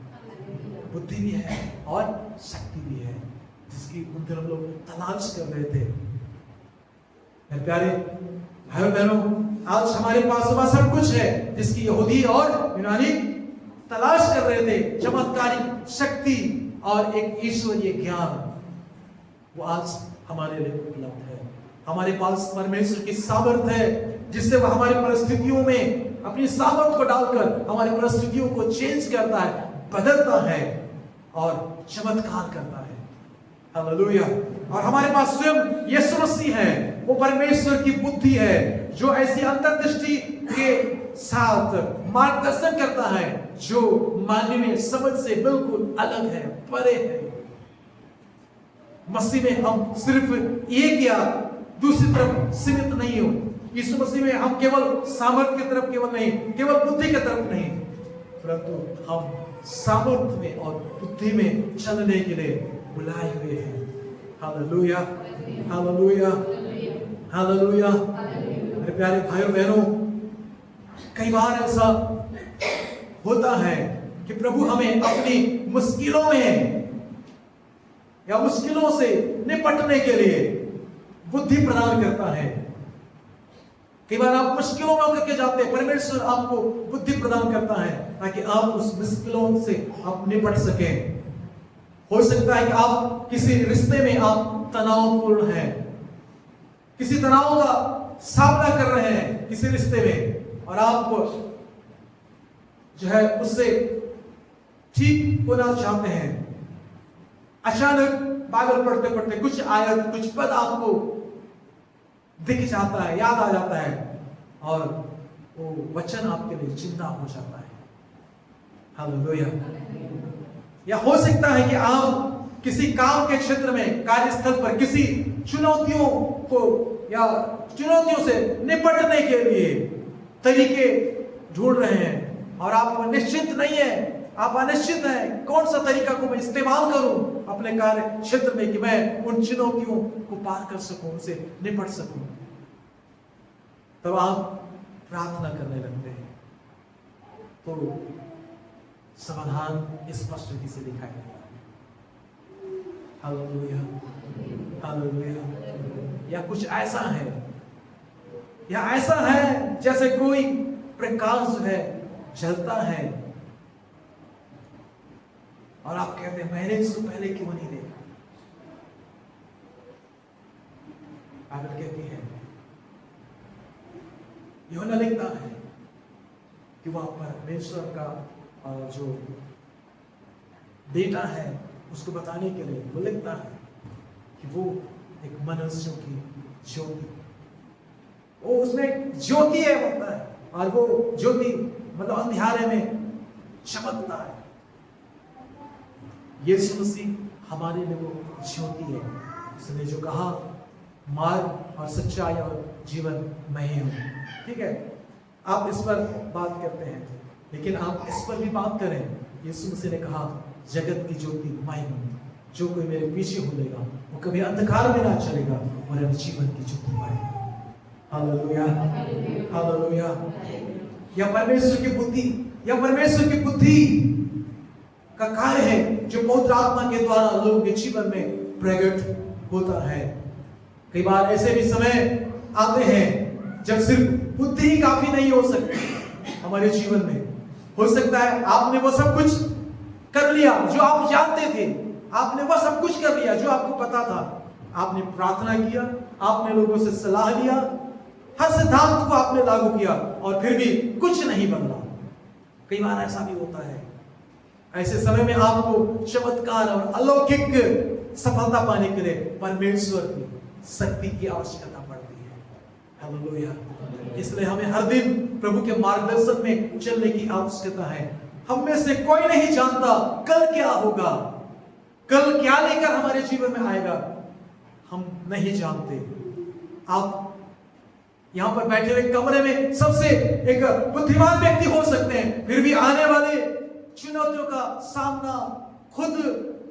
बुद्धि भी है और शक्ति भी है जिसकी उन दिनों लोग तलाश कर रहे थे। मेरे प्यारे भाइयों बहनों, आज हमारे पास वह सब कुछ है जिसकी यहूदी और यूनानी तलाश कर रहे थे। चमत्कारिक शक्ति और एक ईश्वरीय ज्ञान वो आज हमारे लिए उपलब्ध है। हमारे पास परमेश्वर की सामर्थ है जिससे वह हमारी परिस्थितियों में अपनी सामर्थ को डालकर हमारी परिस्थितियों को चेंज करता है, बदलता है और चमत्कार करता है। हालेलुया। और हमारे पास स्वयं यीशु मसीह है, वो परमेश्वर की बुद्धि है जो ऐसी अंतर्दृष्टि के साथ मार्गदर्शन करता है जो मानवीय समझ से बिल्कुल अलग है, परे है। मसीह में हम सिर्फ एक या दूसरी तरफ सीमित नहीं हो। यीशु मसीह में हम केवल सामर्थ्य की तरफ केवल नहीं, केवल बुद्धि की तरफ नहीं, परंतु हम सामर्थ्य में और बुद्धि में चलने के लिए बुलाए हुए हैं। Hallelujah, hallelujah, hallelujah. मेरे प्यारे भाइयों बहनों, कई बार ऐसा होता है कि प्रभु हमें अपनी मुश्किलों में या मुश्किलों से निपटने के लिए बुद्धि प्रदान करता है। कई बार आप मुश्किलों में होकर के जाते हैं, परमेश्वर आपको बुद्धि प्रदान करता है ताकि आप उस मुश्किलों से आप निपट सकें। हो सकता है कि आप किसी रिश्ते में आप तनावपूर्ण हैं, किसी तनाव का सामना कर रहे हैं किसी रिश्ते में, और आप जो है उससे ठीक होना चाहते हैं। अचानक बाइबल पढ़ते पढ़ते कुछ आयत, कुछ पद आपको दिख जाता है, याद आ जाता है, और वो वचन आपके लिए चिंता हो जाता है। हालेलुया। या हो सकता है कि आप किसी काम के क्षेत्र में, कार्यस्थल पर किसी चुनौतियों को या चुनौतियों से निपटने के लिए तरीके ढूंढ रहे हैं और आप निश्चित नहीं है, आप अनिश्चित हैं कौन सा तरीका को मैं इस्तेमाल करूं अपने कार्य क्षेत्र में कि मैं उन चुनौतियों को पार कर सकूं, उनसे निपट सकूं। तब आप प्रार्थना करने लगते हैं तो समाधान स्पष्ट रीति से दिखाई देता है। Hallelujah, hallelujah. या कुछ ऐसा है, या ऐसा है जैसे कोई प्रकाश जो है जलता है और आप कहते हैं मैंने इसको पहले क्यों नहीं देखा। बाइबल कहती है, यूहन्ना लिखता है कि वह परमेश्वर का जो बेटा है उसको बताने के लिए वो लिखता है कि वो एक मनुष्यों की ज्योति, वो उसमें ज्योति है होता है, और वो ज्योति मतलब अंधियारे में चमकता है। यीशु मसीह हमारे लिए वो ज्योति है। उसने जो कहा मार्ग और सच्चाई और जीवन मैं ही हूं। ठीक है, आप इस पर बात करते हैं, लेकिन आप इस पर भी बात करें। यीशु मसीह ने कहा जगत की ज्योति मैं हूं, जो कोई मेरे पीछे होलेगा वो कभी अंधकार में ना चलेगा और अब जीवन की ज्योति पाएगा। Hallelujah, hallelujah. या परमेश्वर की बुद्धि, या परमेश्वर की बुद्धि का कार्य है जो पवित्र आत्मा के द्वारा लोगों के जीवन में प्रकट होता है। कई बार ऐसे भी समय आते हैं जब सिर्फ बुद्धि ही काफी नहीं हो सकती हमारे जीवन में। हो सकता है आपने वो सब कुछ कर लिया जो आप जानते थे, आपने वो सब कुछ कर लिया जो आपको पता था, आपने प्रार्थना किया, आपने लोगों से सलाह लिया, हर सिद्धांत को आपने लागू किया और फिर भी कुछ नहीं बदला। कई बार ऐसा भी होता है। ऐसे समय में आपको चमत्कार और अलौकिक सफलता पाने के लिए परमेश्वर की शक्ति की आवश्यकता पड़ती है। हालेलुया। इसलिए हमें हर दिन प्रभु के मार्गदर्शन में चलने की आवश्यकता है। हम में से कोई नहीं जानता कल क्या होगा, कल क्या लेकर हमारे जीवन में आएगा, हम नहीं जानते। आप यहां पर बैठे हुए कमरे में सबसे एक बुद्धिमान व्यक्ति हो सकते हैं, फिर भी आने वाले चुनौतियों का सामना खुद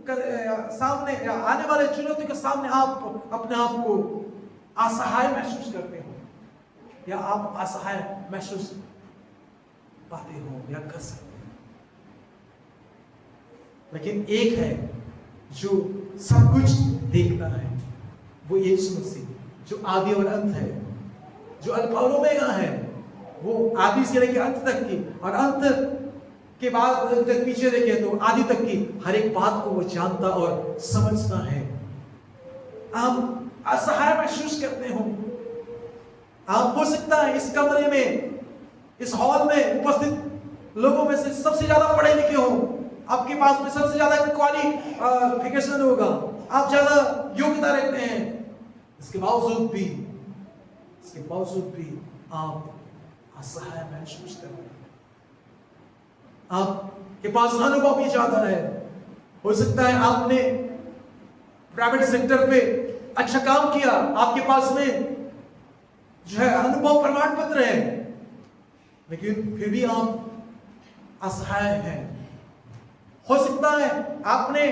सामने आने वाले चुनौतियों के सामने आप अपने आप को असहाय महसूस करते हो, या आप असहाय महसूस पाते हो या कर सकते हो। लेकिन एक है जो सब कुछ देखता है, वो यीशु मसीह जो आदि और अंत है, जो अल्फा और ओमेगा है, वो आदि से लेकर अंत तक की और अंत के बाद जब पीछे देखे तो आदि तक की हर एक बात को वो जानता और समझता है। आप असहाय महसूस करते हो। आप हो सकता है इस कमरे में, इस हॉल में उपस्थित लोगों में से सबसे ज्यादा पढ़े लिखे हो, आपके पास में सबसे ज्यादा क्वालिफिकेशन होगा, आप ज्यादा योग्यता रखते हैं। इसके बावजूद भी आप असहाय महसूस कर रहे हैं। आपके पास अनुभव भी ज्यादा है। हो सकता है आपने प्राइवेट सेक्टर पे अच्छा काम किया, आपके पास में जो है अनुभव प्रमाण पत्र है, लेकिन फिर भी आप असहाय हैं। हो सकता है आपने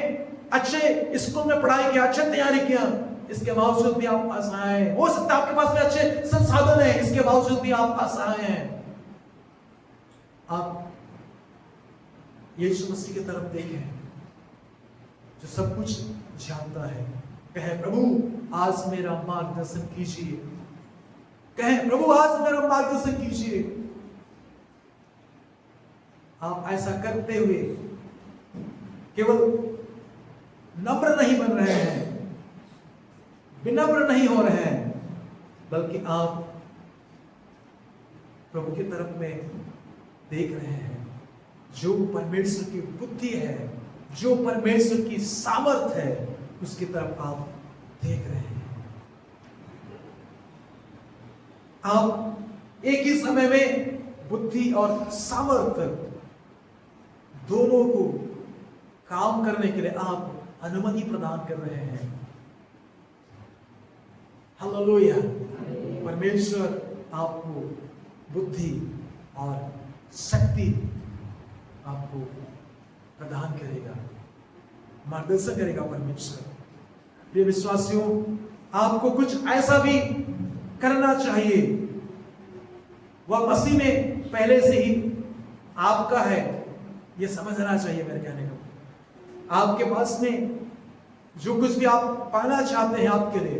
अच्छे स्कूल में पढ़ाई किया, अच्छे तैयारी किया, इसके बावजूद भी आप असहाय हैं। हो सकता है आपके पास में अच्छे संसाधन है, इसके बावजूद भी आप असहाय हैं। आप यीशु मसीह की तरफ देखें जो सब कुछ जानता है। कहे प्रभु आज मेरा मार्गदर्शन कीजिए, कहे प्रभु आज मेरा मार्गदर्शन कीजिए। आप ऐसा करते हुए केवल नम्र नहीं बन रहे हैं, विनम्र नहीं हो रहे हैं, बल्कि आप प्रभु की तरफ में देख रहे हैं। जो परमेश्वर की बुद्धि है, जो परमेश्वर की सामर्थ है, उसकी तरफ आप देख रहे हैं। आप एक ही समय में बुद्धि और सामर्थ दोनों को काम करने के लिए आप अनुमति प्रदान कर रहे हैं। हालेलुया। परमेश्वर आपको बुद्धि और शक्ति आपको प्रदान करेगा, मार्गदर्शन करेगा परमेश्वर। प्रिय विश्वासियों, आपको कुछ ऐसा भी करना चाहिए, वह मसीह में पहले से ही आपका है, यह समझना चाहिए। मेरे कहने का आपके पास में जो कुछ भी आप पाना चाहते हैं आपके लिए,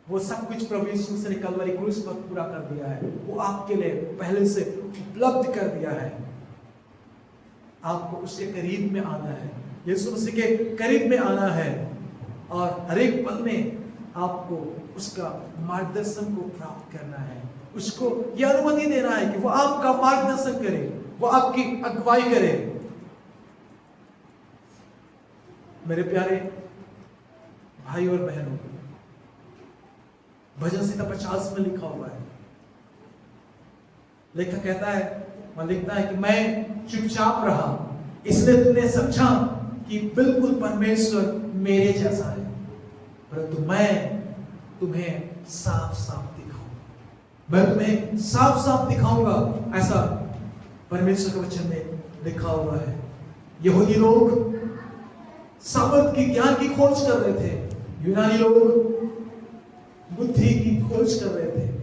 वो सब कुछ प्रभु यीशु मसीह ने कलवरी क्रूस पर पूरा कर दिया है। वो आपके लिए पहले से उपलब्ध कर दिया है। आपको उसके करीब में आना है, यीशु मसीह के करीब में आना है, और हर एक पल में आपको उसका मार्गदर्शन को प्राप्त करना है। उसको यह अनुमति देना है कि वो आपका मार्गदर्शन करे, वो आपकी अगुवाई करे। मेरे प्यारे भाई और बहनों, भजन संहिता 50 में लिखा हुआ है, लेखक कहता है, वह लिखता है कि मैं चुपचाप रहा इसलिए तूने समझा कि बिल्कुल परमेश्वर मेरे जैसा है, परंतु मैं तुम्हें साफ साफ दिखाऊंगा, मैं तुम्हें साफ साफ दिखाऊंगा। ऐसा परमेश्वर के वचन में लिखा हुआ है। यहूदी लोग सामर्थ की, ज्ञान की खोज कर रहे थे, यूनानी लोग बुद्धि की खोज कर रहे थे।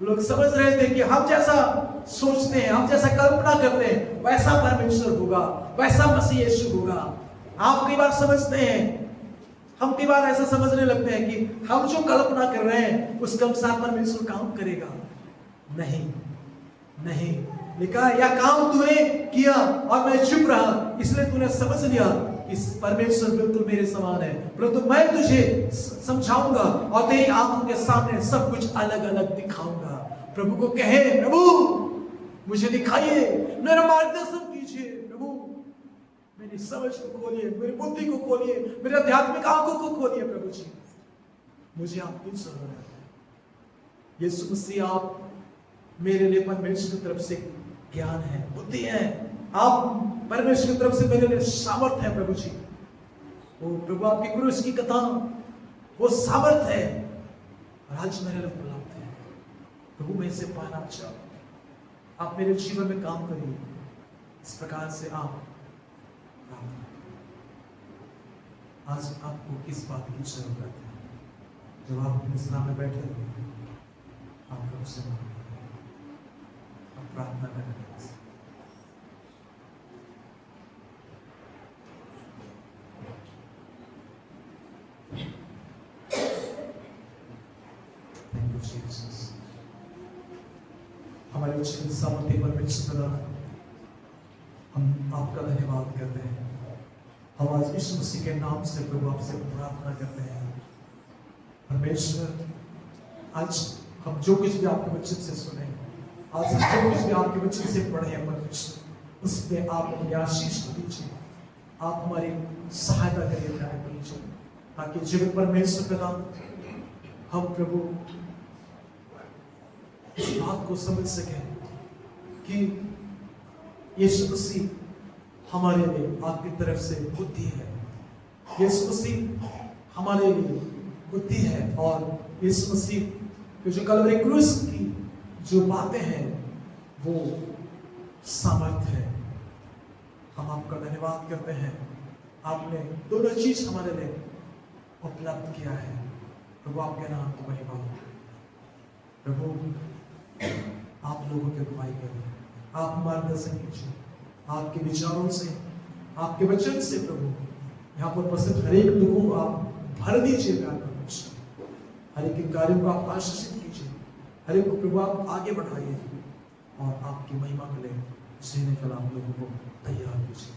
लोग समझ रहे थे कि हम जैसा सोचते हैं, हम जैसा कल्पना करते हैं, वैसा परमेश्वर होगा, वैसा मसीह यीशु होगा। आप कई बार समझते हैं, हम कई बार ऐसा समझने लगते हैं कि हम जो कल्पना कर रहे हैं उसके अनुसार परमेश्वर काम करेगा। नहीं नहीं, लिखा या काम तूने किया और मैं चुप रहा इसलिए तूने समझ लिया कि परमेश्वर बिल्कुल मेरे समान है, परंतु मैं तुझे समझाऊंगा और तेरी आंखों के सामने सब कुछ अलग अलग दिखाऊंगा। प्रभु को कहे, प्रभु मुझे दिखाइए, मेरा मार्गदर्शन कीजिए, प्रभु मेरी समझ को खोलिए, मेरी बुद्धि को खोलिए, मेरे आध्यात्मिक आंखों को खोलिए। प्रभु जी मुझे आपकी जरूरत है। यीशु मसीह आप मेरे लिए परमेश्वर की तरफ से ज्ञान है, बुद्धि है, आप परमेश्वर की तरफ से मेरे लिए सामर्थ है। प्रभु जी वो प्रभु आपकी क्रूस की कथा वो सामर्थ है और आज मेरे लिए उपलब्ध है। प्रभु मैं इसे पाना चाहूं, आप मेरे जीवन में काम करिए, इस प्रकार से आप आज आपको किस बात की जरूरत है? जब आप इस्लाम में बैठे आप प्रभु से प्रार्थना करें। हमारे उचित सामर्थ्य परमेश्वर प्रदान हम आपका धन्यवाद करते हैं। हम आज यीशु मसीह के नाम से प्रभु आपसे प्रार्थना करते हैं। परमेश्वर, आज हम जो कुछ भी आपके वचन से सुने, आज हम जो कुछ भी आपके वचन से पढ़े हैं परमेश्वर, उसमें आप हमें आशीष दीजिए, आप हमारी सहायता करिए परमेश्वर, ताकि जीवित परमेश्वर पिता हम प्रभु इस बात को समझ सकें कि यीशु मसीह हमारे लिए आपकी तरफ से बुद्धि है, यीशु मसीह हमारे लिए बुद्धि है, और यीशु मसीह के जो कलवरी क्रूस की जो बातें हैं वो सामर्थ्य है। हम आपका धन्यवाद करते हैं, आपने दोनों चीज हमारे लिए उपलब्ध किया है। प्रभु आपके नाम की महिमा हो। प्रभु आप लोगों की अगुवाई करें, आप मार्गदर्शन कीजिए, आपके विचारों से, आपके वचन से प्रभु यहाँ पर उपस्थित हर एक दुखों को आप भर दीजिएगा परमेश्वर, हर एक कार्यों को आप आशीषित कीजिए, हर एक को प्रभु आप आगे बढ़ाइए और आपकी महिमा के लिए जीने के लिए आप लोगों को तैयार कीजिए।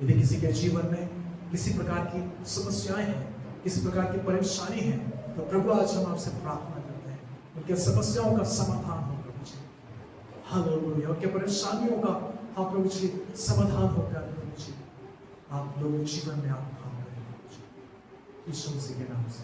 यदि किसी के जीवन में किसी प्रकार की समस्याएं हैं, किसी प्रकार की परेशानी है, तो प्रभु आज हम आपसे प्रार्थना करते हैं उनके समस्याओं का समाधान हो प्रभु जी। हालेलुया। उनके परेशानियों का आप प्रभु जी समाधान हो प्रभु जी, आप लोगों जीवन में आप काम करें यीशु मसीह के नाम से।